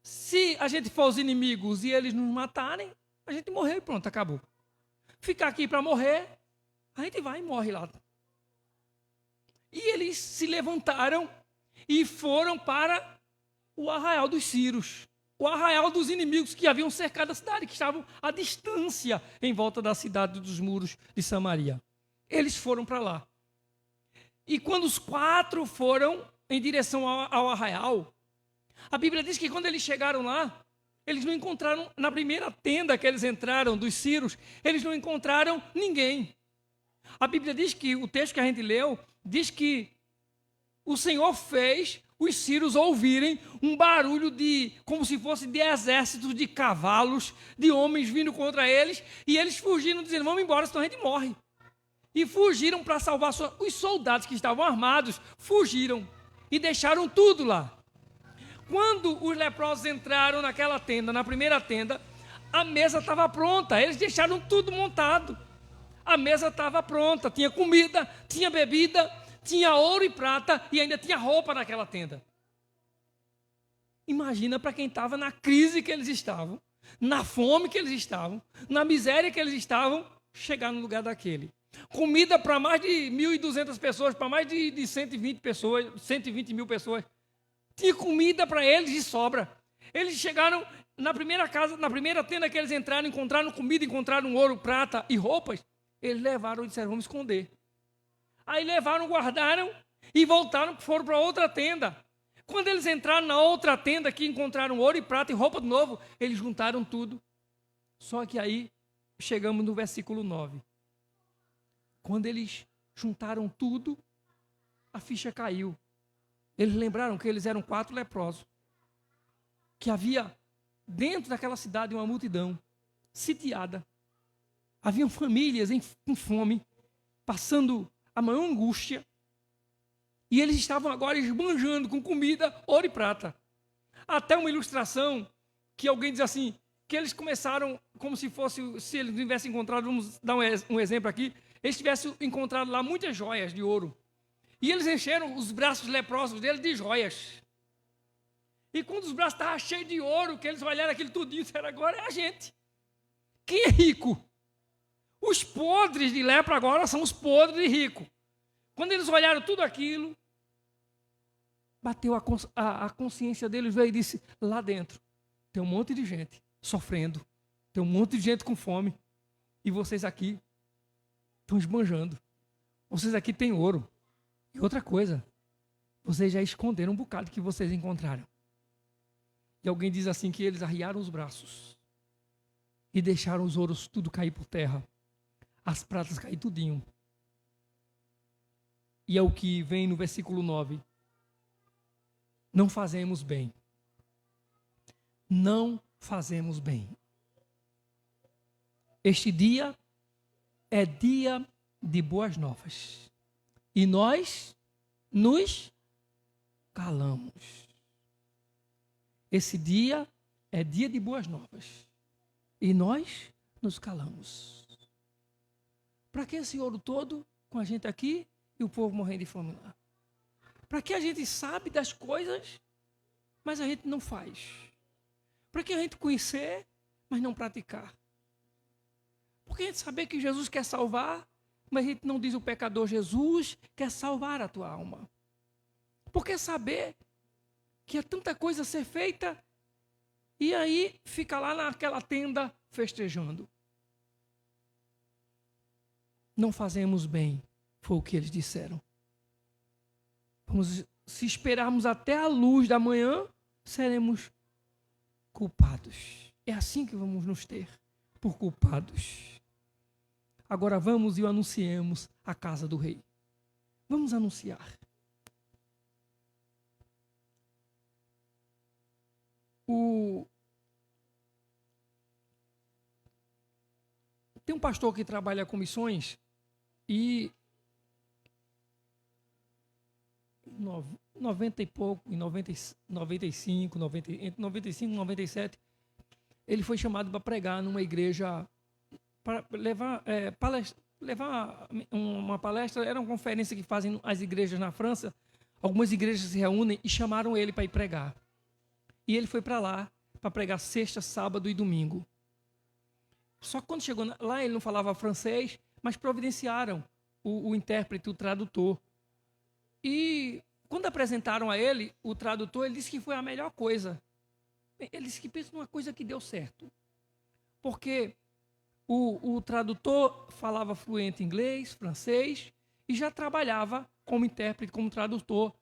Se a gente for os inimigos e eles nos matarem, a gente morreu e pronto, acabou. Ficar aqui para morrer, A gente vai e morre lá. E eles se levantaram e foram para o arraial dos Círios, o arraial dos inimigos que haviam cercado a cidade, que estavam à distância em volta da cidade dos muros de Samaria. Eles foram para lá. E quando os 4 foram em direção ao arraial, a Bíblia diz que quando eles chegaram lá, eles não encontraram, na primeira tenda que eles entraram, dos Círios, eles não encontraram ninguém. A Bíblia diz que, o texto que a gente leu, diz que o Senhor fez os Círios ouvirem um barulho como se fosse de exércitos de cavalos, de homens vindo contra eles, e eles fugiram, dizendo, vamos embora, senão a gente morre. E fugiram para salvar os soldados que estavam armados, fugiram e deixaram tudo lá. Quando os leprosos entraram naquela tenda, na primeira tenda, a mesa estava pronta, eles deixaram tudo montado. A mesa estava pronta, tinha comida, tinha bebida, tinha ouro e prata e ainda tinha roupa naquela tenda. Imagina para quem estava na crise que eles estavam, na fome que eles estavam, na miséria que eles estavam, chegar no lugar daquele. Comida para mais de 1.200 pessoas, para mais de 120 pessoas, 120 mil pessoas. Tinha comida para eles de sobra. Eles chegaram na primeira casa, na primeira tenda que eles encontraram comida, encontraram ouro, prata e roupas. Eles levaram e disseram, vamos esconder. Aí levaram, guardaram e voltaram, foram para outra tenda. Quando eles entraram na outra tenda, que encontraram ouro e prata e roupa de novo, eles juntaram tudo. Só que aí chegamos no versículo 9. Quando eles juntaram tudo, a ficha caiu. Eles lembraram que eles eram 4 leprosos. Que havia dentro daquela cidade uma multidão sitiada. Haviam famílias com fome, passando a maior angústia. E eles estavam agora esbanjando com comida, ouro e prata. Até uma ilustração que alguém diz assim, que eles começaram como se fosse, se eles tivessem encontrado, vamos dar um exemplo aqui, eles tivessem encontrado lá muitas joias de ouro. E eles encheram os braços leprosos deles de joias. E quando os braços estavam cheios de ouro, que eles olharam aquilo tudinho, disseram, agora é a gente. Quem é rico? Os podres de lepra agora são os podres de rico. Quando eles olharam tudo aquilo, bateu a consciência deles, veio e disse, lá dentro tem um monte de gente sofrendo, tem um monte de gente com fome, e vocês aqui estão esbanjando. Vocês aqui têm ouro. E outra coisa, vocês já esconderam um bocado que vocês encontraram. E alguém diz assim que eles arriaram os braços e deixaram os ouros tudo cair por terra. As pratas cair tudinho. E é o que vem no versículo 9. Não fazemos bem. Não fazemos bem. Este dia é dia de boas novas. E nós nos calamos. Esse dia é dia de boas novas. E nós nos calamos. Para que esse ouro todo com a gente aqui e o povo morrendo de fome lá? Para que a gente sabe das coisas, mas a gente não faz? Para que a gente conhecer, mas não praticar? Porque a gente saber que Jesus quer salvar, mas a gente não diz o pecador, Jesus quer salvar a tua alma. Porque saber que há tanta coisa a ser feita, e aí fica lá naquela tenda festejando. Não fazemos bem, foi o que eles disseram. Se esperarmos até a luz da manhã, seremos culpados. É assim que vamos nos ter, por culpados. Agora vamos e o anunciemos a casa do rei. Vamos anunciar. Tem um pastor que trabalha com missões e 90 e pouco, em 95, entre 95 e 97, ele foi chamado para pregar numa igreja, para levar uma palestra. Era uma conferência que fazem as igrejas na França. Algumas igrejas se reúnem e chamaram ele para ir pregar. E ele foi para lá para pregar sexta, sábado e domingo. Só que quando chegou lá, ele não falava francês, mas providenciaram o intérprete, o tradutor. E quando apresentaram a ele o tradutor, ele disse que foi a melhor coisa. Ele disse que pensa numa coisa que deu certo. Porque o tradutor falava fluente inglês, francês, e já trabalhava como intérprete, como tradutor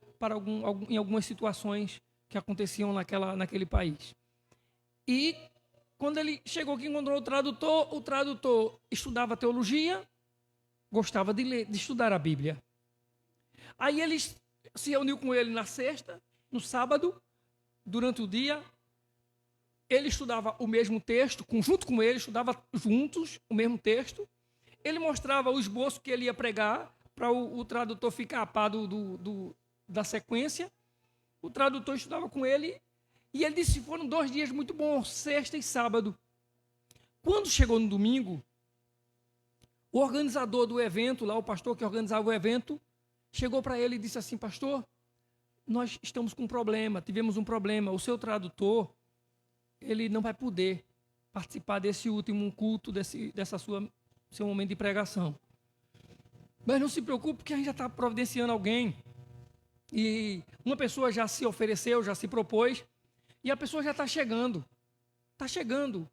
em algumas situações que aconteciam naquele país. E quando ele chegou aqui e encontrou o tradutor estudava teologia, gostava de estudar a Bíblia. Aí ele se reuniu com ele na sexta, no sábado, durante o dia. Ele estudava o mesmo texto, junto com ele, estudava juntos o mesmo texto. Ele mostrava o esboço que ele ia pregar, para o tradutor ficar a par da sequência. O tradutor estudava com ele, e ele disse que foram 2 dias muito bons, sexta e sábado. Quando chegou no domingo, o organizador do evento, lá o pastor que organizava o evento, chegou para ele e disse assim: pastor, nós estamos com um problema, tivemos um problema, o seu tradutor, ele não vai poder participar desse último culto, seu momento de pregação. Mas não se preocupe, porque a gente já está providenciando alguém. E uma pessoa já se ofereceu, já se propôs, e a pessoa já está chegando. Está chegando.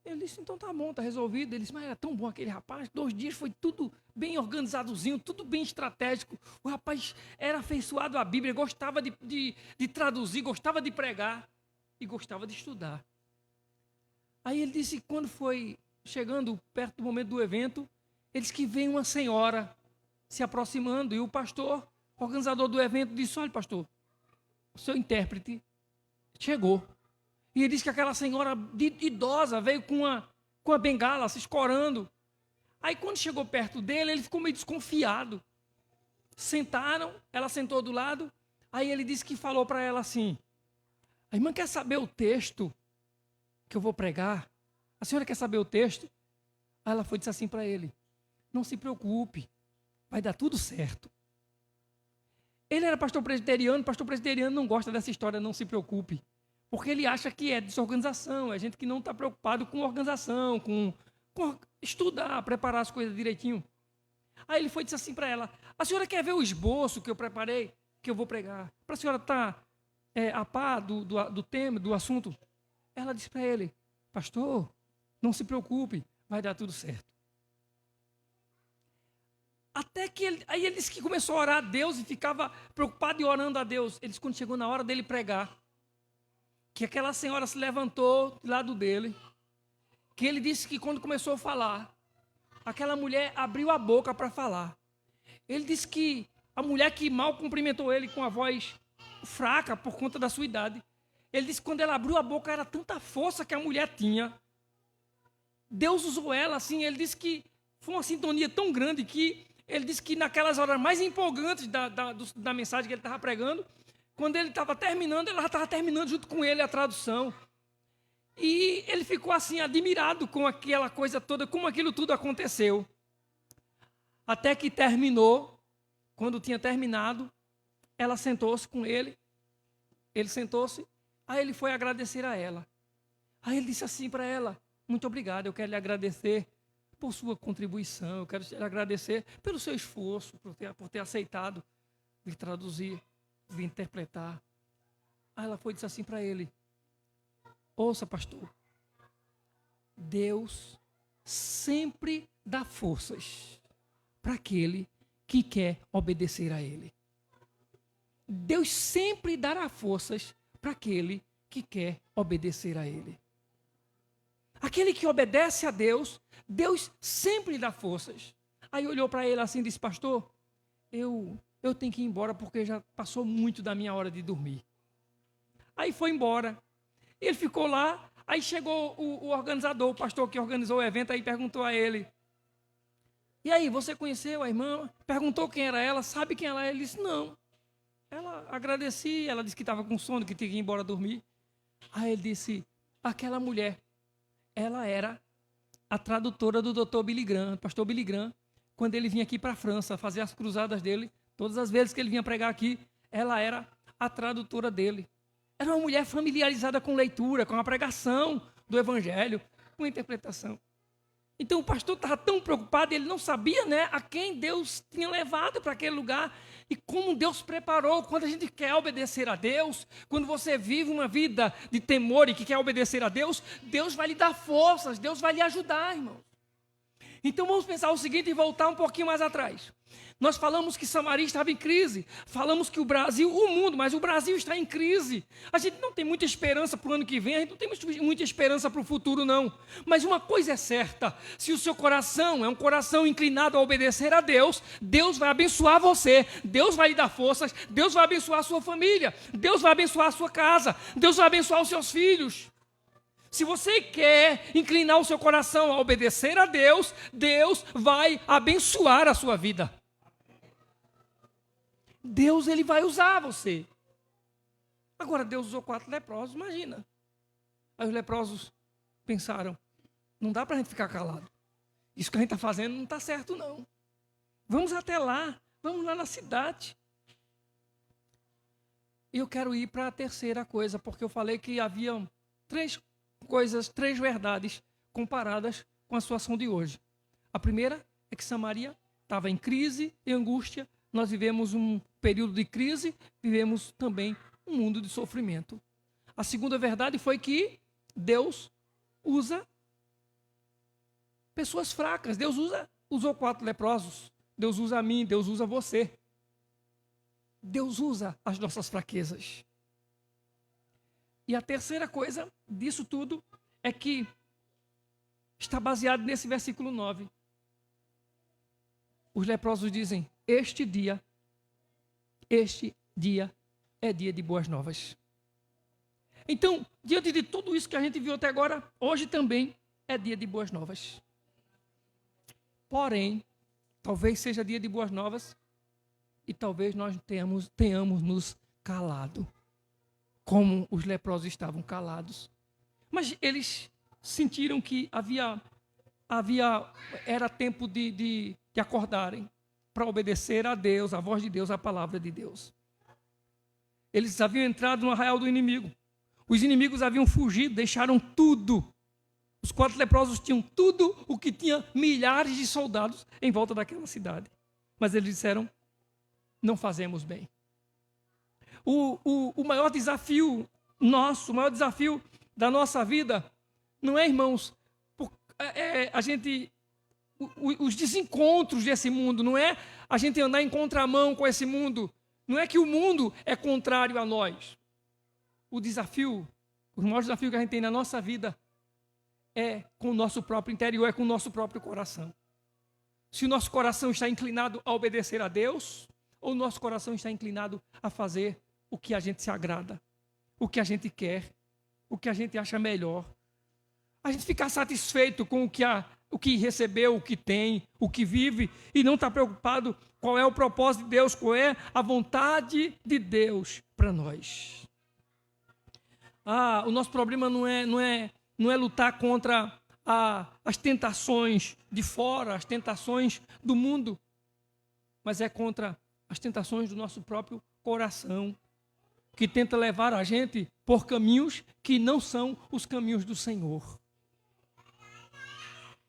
Ele disse, então tá bom, está resolvido. Ele disse, mas era tão bom aquele rapaz, 2 dias foi tudo bem organizadozinho, tudo bem estratégico. O rapaz era afeiçoado à Bíblia, gostava de traduzir, gostava de pregar e gostava de estudar. Aí ele disse, quando foi chegando perto do momento do evento, ele disse que veio uma senhora se aproximando, e o pastor, organizador do evento, disse, olha pastor, o seu intérprete chegou. E ele disse que aquela senhora idosa veio com a bengala, se escorando. Aí quando chegou perto dele, ele ficou meio desconfiado. Sentaram, ela sentou do lado, aí ele disse que falou para ela assim, a irmã quer saber o texto que eu vou pregar? A senhora quer saber o texto? Aí ela foi e disse assim para ele, não se preocupe, vai dar tudo certo. Ele era pastor presbiteriano não gosta dessa história, não se preocupe. Porque ele acha que é desorganização, é gente que não está preocupado com organização, com estudar, preparar as coisas direitinho. Aí ele foi e disse assim para ela, a senhora quer ver o esboço que eu preparei, que eu vou pregar? Para a senhora estar a par do tema, do assunto? Ela disse para ele, pastor, não se preocupe, vai dar tudo certo. Até que aí ele disse que começou a orar a Deus e ficava preocupado e orando a Deus. Ele disse que quando chegou na hora dele pregar, que aquela senhora se levantou do lado dele, que ele disse que quando começou a falar, aquela mulher abriu a boca para falar. Ele disse que a mulher que mal cumprimentou ele com a voz fraca por conta da sua idade, ele disse que quando ela abriu a boca era tanta força que a mulher tinha. Deus usou ela assim, ele disse que foi uma sintonia tão grande que ele disse que naquelas horas mais empolgantes da mensagem que ele estava pregando, quando ele estava terminando, ela estava terminando junto com ele a tradução. E ele ficou assim, admirado com aquela coisa toda, como aquilo tudo aconteceu. Até que terminou, quando tinha terminado, ela sentou-se com ele, ele sentou-se, aí ele foi agradecer a ela. Aí ele disse assim para ela, muito obrigado, eu quero lhe agradecer por sua contribuição, eu quero lhe agradecer pelo seu esforço, por ter aceitado vir traduzir, vir interpretar. Aí ela foi e disse assim para ele, ouça pastor, Deus sempre dá forças para aquele que quer obedecer a Ele. Deus sempre dará forças para aquele que quer obedecer a Ele. Aquele que obedece a Deus, Deus sempre dá forças. Aí olhou para ele assim e disse, pastor, eu tenho que ir embora porque já passou muito da minha hora de dormir. Aí foi embora. Ele ficou lá, aí chegou o organizador, o pastor que organizou o evento, aí perguntou a ele, e aí, você conheceu a irmã? Perguntou quem era ela, sabe quem ela é? Ele disse, não. Ela agradecia, ela disse que estava com sono, que tinha que ir embora dormir. Aí ele disse, aquela mulher, ela era a tradutora do Dr. Billy Graham, pastor Billy Graham, quando ele vinha aqui para a França fazer as cruzadas dele, todas as vezes que ele vinha pregar aqui, ela era a tradutora dele. Era uma mulher familiarizada com leitura, com a pregação do Evangelho, com a interpretação. Então o pastor estava tão preocupado, ele não sabia, né, a quem Deus tinha levado para aquele lugar e como Deus preparou. Quando a gente quer obedecer a Deus, quando você vive uma vida de temor e que quer obedecer a Deus, Deus vai lhe dar forças, Deus vai lhe ajudar, irmãos. Então vamos pensar o seguinte e voltar um pouquinho mais atrás. Nós falamos que Samaria estava em crise, falamos que o Brasil, o mundo, mas o Brasil está em crise. A gente não tem muita esperança para o ano que vem, a gente não tem muita esperança para o futuro, não. Mas uma coisa é certa, se o seu coração é um coração inclinado a obedecer a Deus, Deus vai abençoar você, Deus vai lhe dar forças, Deus vai abençoar a sua família, Deus vai abençoar a sua casa, Deus vai abençoar os seus filhos. Se você quer inclinar o seu coração a obedecer a Deus, Deus vai abençoar a sua vida. Deus, ele vai usar você. Agora, Deus usou 4 leprosos, imagina. Aí os leprosos pensaram, não dá para a gente ficar calado. Isso que a gente está fazendo não está certo, não. Vamos até lá, vamos lá na cidade. E eu quero ir para a terceira coisa, porque eu falei que havia 3 coisas, 3 verdades comparadas com a situação de hoje. A primeira é que Samaria estava em crise e angústia. Nós vivemos um período de crise, vivemos também um mundo de sofrimento. A segunda verdade foi que Deus usa pessoas fracas. Deus usou 4 leprosos. Deus usa a mim, Deus usa você. Deus usa as nossas fraquezas. E a terceira coisa disso tudo é que está baseado nesse versículo 9. Os leprosos dizem, este dia é dia de boas novas. Então, diante de tudo isso que a gente viu até agora, hoje também é dia de boas novas. Porém, talvez seja dia de boas novas e talvez nós tenhamos nos calado, como os leprosos estavam calados. Mas eles sentiram que era tempo de acordarem para obedecer a Deus, a voz de Deus, a palavra de Deus. Eles haviam entrado no arraial do inimigo. Os inimigos haviam fugido, deixaram tudo. Os 4 leprosos tinham tudo o que tinha milhares de soldados em volta daquela cidade. Mas eles disseram, não fazemos bem. O maior desafio nosso, o maior desafio da nossa vida, não é, irmãos, os desencontros desse mundo, não é a gente andar em contramão com esse mundo, não é que o mundo é contrário a nós. O maior desafio que a gente tem na nossa vida é com o nosso próprio interior, é com o nosso próprio coração. Se o nosso coração está inclinado a obedecer a Deus, ou o nosso coração está inclinado a fazer o que a gente se agrada, o que a gente quer, o que a gente acha melhor. A gente ficar satisfeito com o que recebeu, o que tem, o que vive, e não está preocupado qual é o propósito de Deus, qual é a vontade de Deus para nós. O nosso problema não é lutar contra as tentações de fora, as tentações do mundo, mas é contra as tentações do nosso próprio coração, que tenta levar a gente por caminhos que não são os caminhos do Senhor.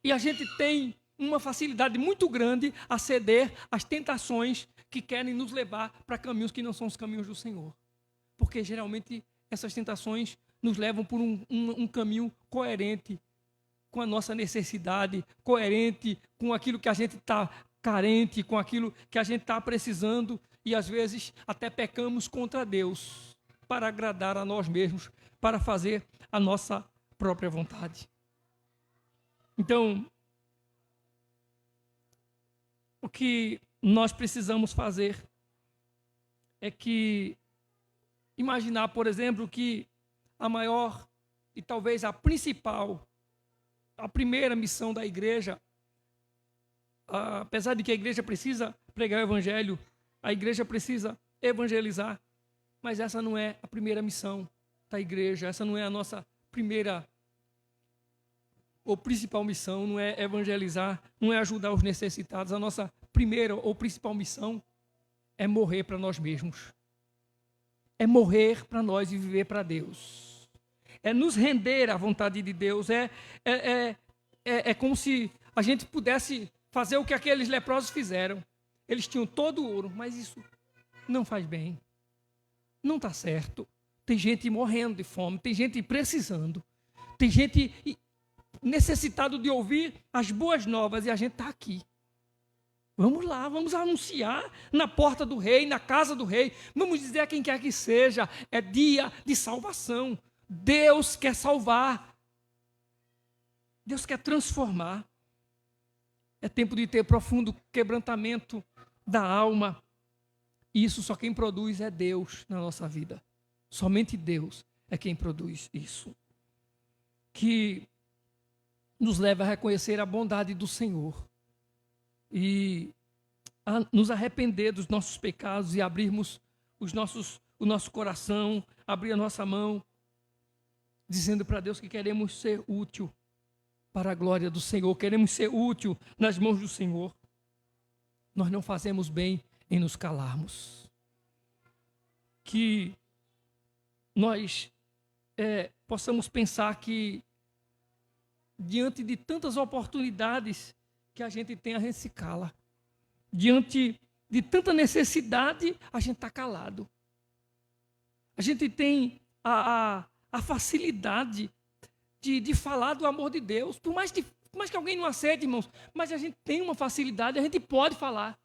E a gente tem uma facilidade muito grande a ceder às tentações que querem nos levar para caminhos que não são os caminhos do Senhor. Porque geralmente essas tentações nos levam por um caminho coerente com a nossa necessidade, coerente com aquilo que a gente está carente, com aquilo que a gente está precisando, e às vezes até pecamos contra Deus para agradar a nós mesmos, para fazer a nossa própria vontade. Então, o que nós precisamos fazer é que imaginar, por exemplo, que a maior e talvez a principal, a primeira missão da igreja, apesar de que a igreja precisa pregar o evangelho, a igreja precisa evangelizar, mas essa não é a primeira missão da igreja, essa não é a nossa primeira ou principal missão, não é evangelizar, não é ajudar os necessitados. A nossa primeira ou principal missão é morrer para nós mesmos. É morrer para nós e viver para Deus. É nos render à vontade de Deus. É como se a gente pudesse fazer o que aqueles leprosos fizeram. Eles tinham todo o ouro, mas isso não faz bem. Não está certo. Tem gente morrendo de fome, tem gente precisando, tem gente necessitado de ouvir as boas novas e a gente está aqui. Vamos lá, vamos anunciar na porta do rei, na casa do rei. Vamos dizer a quem quer que seja, é dia de salvação. Deus quer salvar. Deus quer transformar. É tempo de ter profundo quebrantamento da alma. E isso só quem produz é Deus na nossa vida. Somente Deus é quem produz isso. Que nos leva a reconhecer a bondade do Senhor. E a nos arrepender dos nossos pecados e abrirmos o nosso coração, abrir a nossa mão, dizendo para Deus que queremos ser útil para a glória do Senhor, queremos ser útil nas mãos do Senhor. Nós não fazemos bem em nos calarmos. Que nós possamos pensar que diante de tantas oportunidades que a gente tem, a gente se cala. Diante de tanta necessidade, a gente está calado. A gente tem a facilidade de falar do amor de Deus. Por mais que alguém não aceite, irmãos, mas a gente tem uma facilidade, a gente pode falar.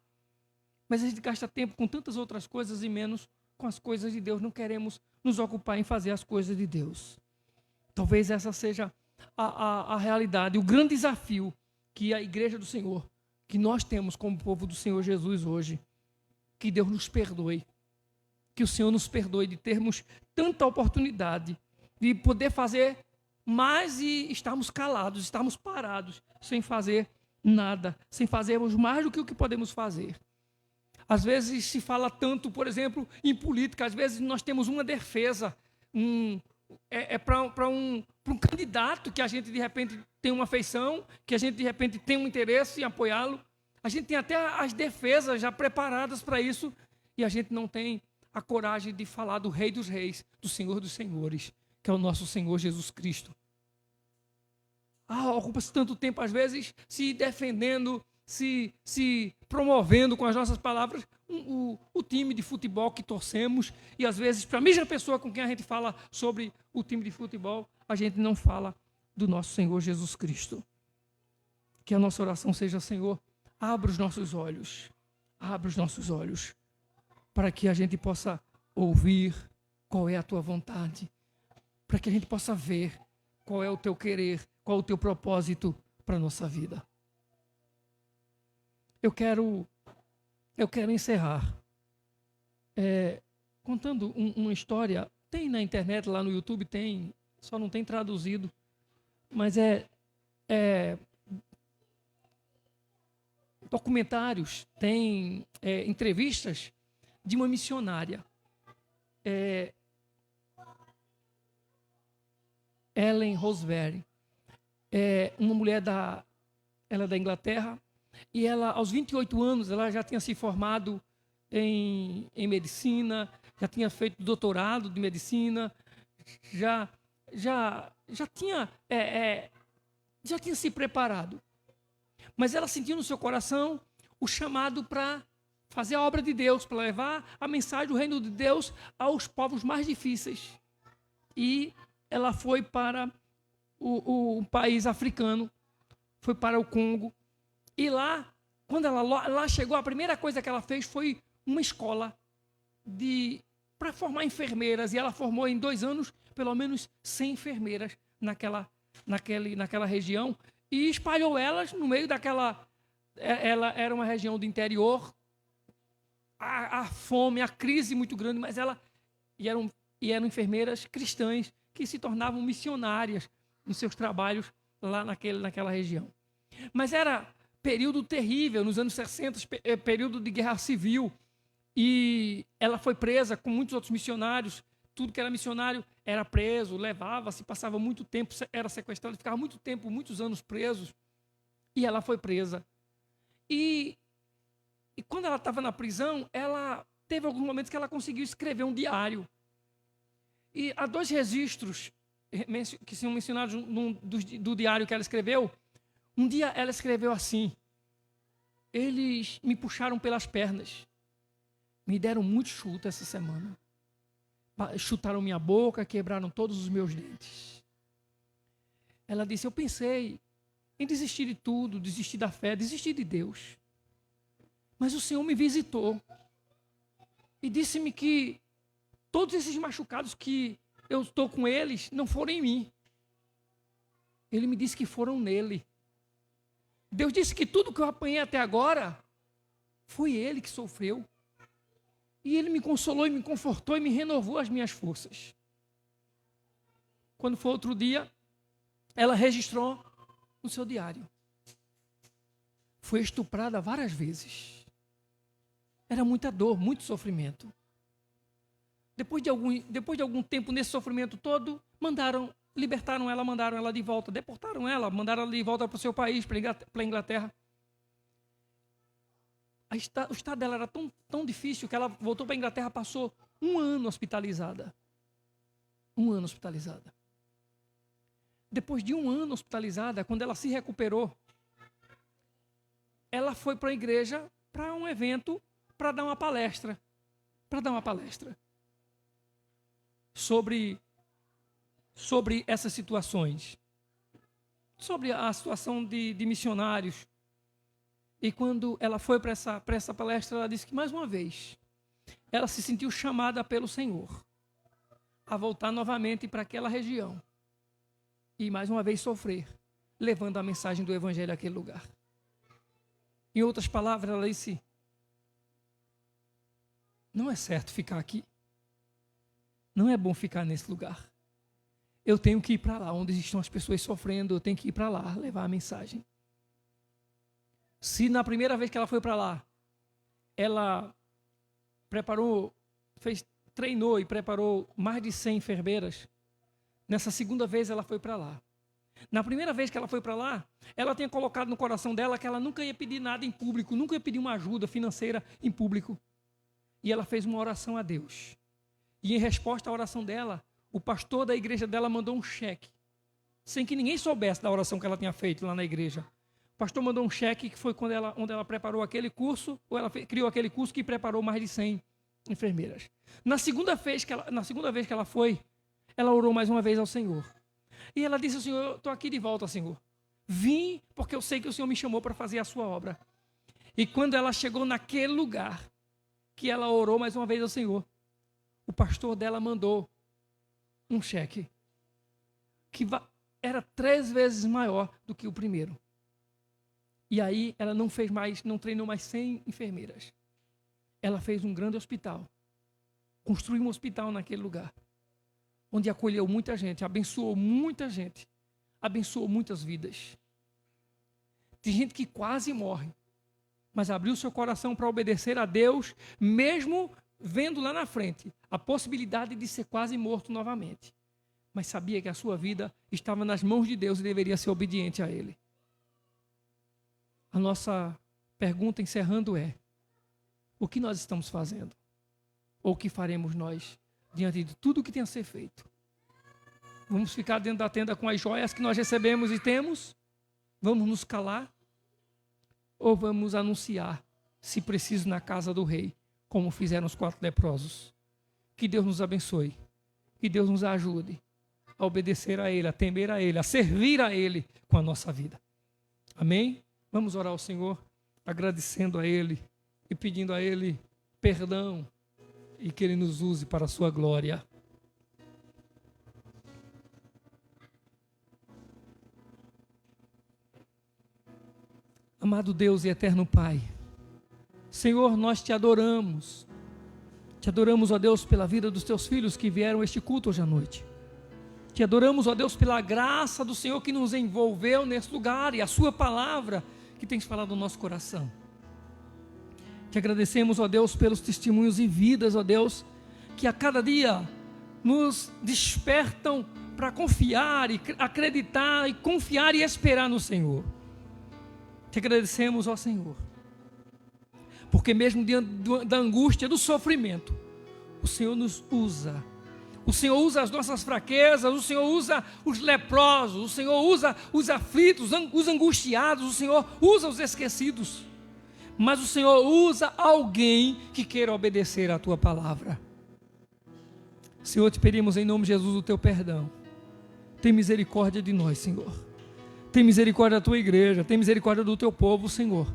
Mas a gente gasta tempo com tantas outras coisas e menos com as coisas de Deus. Não queremos nos ocupar em fazer as coisas de Deus. Talvez essa seja a realidade, o grande desafio que a igreja do Senhor, que nós temos como povo do Senhor Jesus hoje. Que Deus nos perdoe. Que o Senhor nos perdoe de termos tanta oportunidade de poder fazer mais e estarmos calados, estarmos parados, sem fazer nada, sem fazermos mais do que o que podemos fazer. Às vezes se fala tanto, por exemplo, em política, às vezes nós temos uma defesa, para um candidato que a gente de repente tem uma afeição, que a gente de repente tem um interesse em apoiá-lo. A gente tem até as defesas já preparadas para isso e a gente não tem a coragem de falar do Rei dos Reis, do Senhor dos Senhores, que é o nosso Senhor Jesus Cristo. Ocupa-se tanto tempo, às vezes, se defendendo, se promovendo com as nossas palavras o time de futebol que torcemos, e às vezes, para a mesma pessoa com quem a gente fala sobre o time de futebol, a gente não fala do nosso Senhor Jesus Cristo. Que a nossa oração seja: Senhor, abra os nossos olhos, para que a gente possa ouvir qual é a tua vontade, para que a gente possa ver qual é o teu querer, qual é o teu propósito para a nossa vida. Eu quero encerrar contando uma história. Tem na internet, lá no YouTube, tem, só não tem traduzido, mas documentários, tem entrevistas de uma missionária, Ellen Roseveare, uma mulher ela é da Inglaterra, e ela, aos 28 anos, ela já tinha se formado em medicina, já tinha feito doutorado de medicina, já tinha se preparado. Mas ela sentiu no seu coração o chamado para fazer a obra de Deus, para levar a mensagem do reino de Deus aos povos mais difíceis. E ela foi para o país africano, foi para o Congo. E lá, quando ela lá chegou, a primeira coisa que ela fez foi uma escola para formar enfermeiras. E ela formou em 2 anos pelo menos 100 enfermeiras naquela região. E espalhou elas no meio daquela... Ela era uma região do interior, a fome, a crise muito grande, mas eram enfermeiras cristãs que se tornavam missionárias nos seus trabalhos lá naquela região. Mas era período terrível, nos anos 60, período de guerra civil, e ela foi presa com muitos outros missionários. Tudo que era missionário era preso, levava-se, passava muito tempo, era sequestrado, ficava muito tempo, muitos anos presos, e ela foi presa. E quando ela estava na prisão, ela teve alguns momentos que ela conseguiu escrever um diário. E há 2 registros que são mencionados do diário que ela escreveu. Um dia ela escreveu assim: eles me puxaram pelas pernas, me deram muito chute essa semana. Chutaram minha boca, quebraram todos os meus dentes. Ela disse: eu pensei em desistir de tudo, desistir da fé, desistir de Deus. Mas o Senhor me visitou e disse-me que todos esses machucados que eu estou com eles não foram em mim. Ele me disse que foram nele. Deus disse que tudo que eu apanhei até agora foi Ele que sofreu. E Ele me consolou e me confortou e me renovou as minhas forças. Quando foi outro dia, ela registrou no seu diário: foi estuprada várias vezes. Era muita dor, muito sofrimento. Depois de algum tempo nesse sofrimento todo, libertaram ela, mandaram ela de volta, deportaram ela, mandaram ela de volta para o seu país, para a Inglaterra. O estado dela era tão difícil que ela voltou para a Inglaterra, passou 1 ano hospitalizada. 1 ano hospitalizada. Depois de 1 ano hospitalizada, quando ela se recuperou, ela foi para a igreja para um evento, para dar uma palestra. Sobre essas situações, sobre a situação de missionários. E quando ela foi para essa palestra, ela disse que mais uma vez ela se sentiu chamada pelo Senhor a voltar novamente para aquela região e mais uma vez sofrer, levando a mensagem do Evangelho àquele lugar. Em outras palavras, ela disse: não é certo ficar aqui, não é bom ficar nesse lugar. Eu tenho que ir para lá, onde estão as pessoas sofrendo, eu tenho que ir para lá, levar a mensagem. Se na primeira vez que ela foi para lá, ela treinou e preparou mais de 100 enfermeiras, nessa segunda vez ela foi para lá. Na primeira vez que ela foi para lá, ela tinha colocado no coração dela que ela nunca ia pedir nada em público, nunca ia pedir uma ajuda financeira em público. E ela fez uma oração a Deus. E em resposta à oração dela, o pastor da igreja dela mandou um cheque, sem que ninguém soubesse da oração que ela tinha feito lá na igreja. O pastor mandou um cheque que foi onde ela preparou aquele curso, ou ela criou aquele curso que preparou mais de 100 enfermeiras. Na segunda vez que ela foi, ela orou mais uma vez ao Senhor. E ela disse: Senhor, eu estou aqui de volta, Senhor. Vim porque eu sei que o Senhor me chamou para fazer a sua obra. E quando ela chegou naquele lugar, que ela orou mais uma vez ao Senhor, o pastor dela mandou um cheque que era 3 vezes maior do que o primeiro. E aí ela não treinou mais 100 enfermeiras. Ela fez um grande hospital. Construiu um hospital naquele lugar, onde acolheu muita gente, abençoou muita gente, abençoou muitas vidas. Tem gente que quase morre, mas abriu seu coração para obedecer a Deus, mesmo vendo lá na frente a possibilidade de ser quase morto novamente. Mas sabia que a sua vida estava nas mãos de Deus e deveria ser obediente a Ele. A nossa pergunta encerrando é: o que nós estamos fazendo? Ou o que faremos nós diante de tudo que tem a ser feito? Vamos ficar dentro da tenda com as joias que nós recebemos e temos? Vamos nos calar? Ou vamos anunciar, se preciso, na casa do rei, como fizeram os 4 leprosos? Que Deus nos abençoe. Que Deus nos ajude a obedecer a Ele, a temer a Ele, a servir a Ele com a nossa vida. Amém? Vamos orar ao Senhor, agradecendo a Ele e pedindo a Ele perdão e que Ele nos use para a sua glória. Amado Deus e eterno Pai, Senhor, nós te adoramos, ó Deus, pela vida dos teus filhos que vieram a este culto hoje à noite. Te adoramos, ó Deus, pela graça do Senhor que nos envolveu nesse lugar e a sua palavra que tens falado no nosso coração. Te agradecemos, ó Deus, pelos testemunhos e vidas, ó Deus, que a cada dia nos despertam para confiar e acreditar e confiar e esperar no Senhor. Te agradecemos, ó Senhor, porque mesmo diante da angústia, do sofrimento, o Senhor nos usa. O Senhor usa as nossas fraquezas, o Senhor usa os leprosos, o Senhor usa os aflitos, os angustiados, o Senhor usa os esquecidos. Mas o Senhor usa alguém que queira obedecer à tua palavra. Senhor, te pedimos em nome de Jesus o teu perdão. Tem misericórdia de nós, Senhor. Tem misericórdia da tua igreja, tem misericórdia do teu povo, Senhor.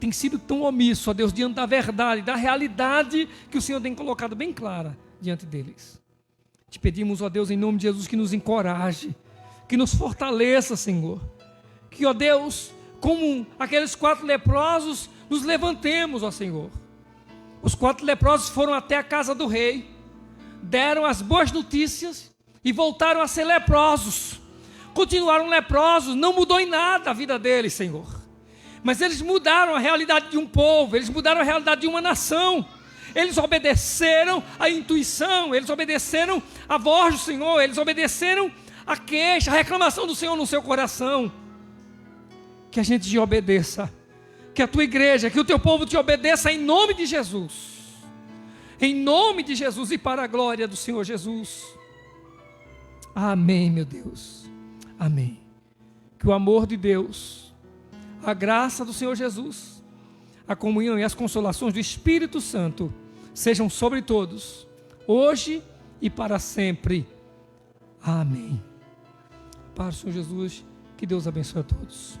Tem sido tão omisso, ó Deus, diante da verdade, da realidade que o Senhor tem colocado bem clara diante deles. Te pedimos, ó Deus, em nome de Jesus, que nos encoraje, que nos fortaleça, Senhor. Que, ó Deus, como aqueles 4 leprosos, nos levantemos, ó Senhor. Os 4 leprosos foram até a casa do rei, deram as boas notícias e voltaram a ser leprosos. Continuaram leprosos, não mudou em nada a vida deles, Senhor. Mas eles mudaram a realidade de um povo, eles mudaram a realidade de uma nação. Eles obedeceram à intuição, eles obedeceram à voz do Senhor, eles obedeceram à queixa, à reclamação do Senhor no seu coração. Que a gente te obedeça, que a tua igreja, que o teu povo te obedeça em nome de Jesus. Em nome de Jesus e para a glória do Senhor Jesus. Amém, meu Deus. Amém. Que o amor de Deus, a graça do Senhor Jesus, a comunhão e as consolações do Espírito Santo sejam sobre todos, hoje e para sempre. Amém. Para o Senhor Jesus, que Deus abençoe a todos.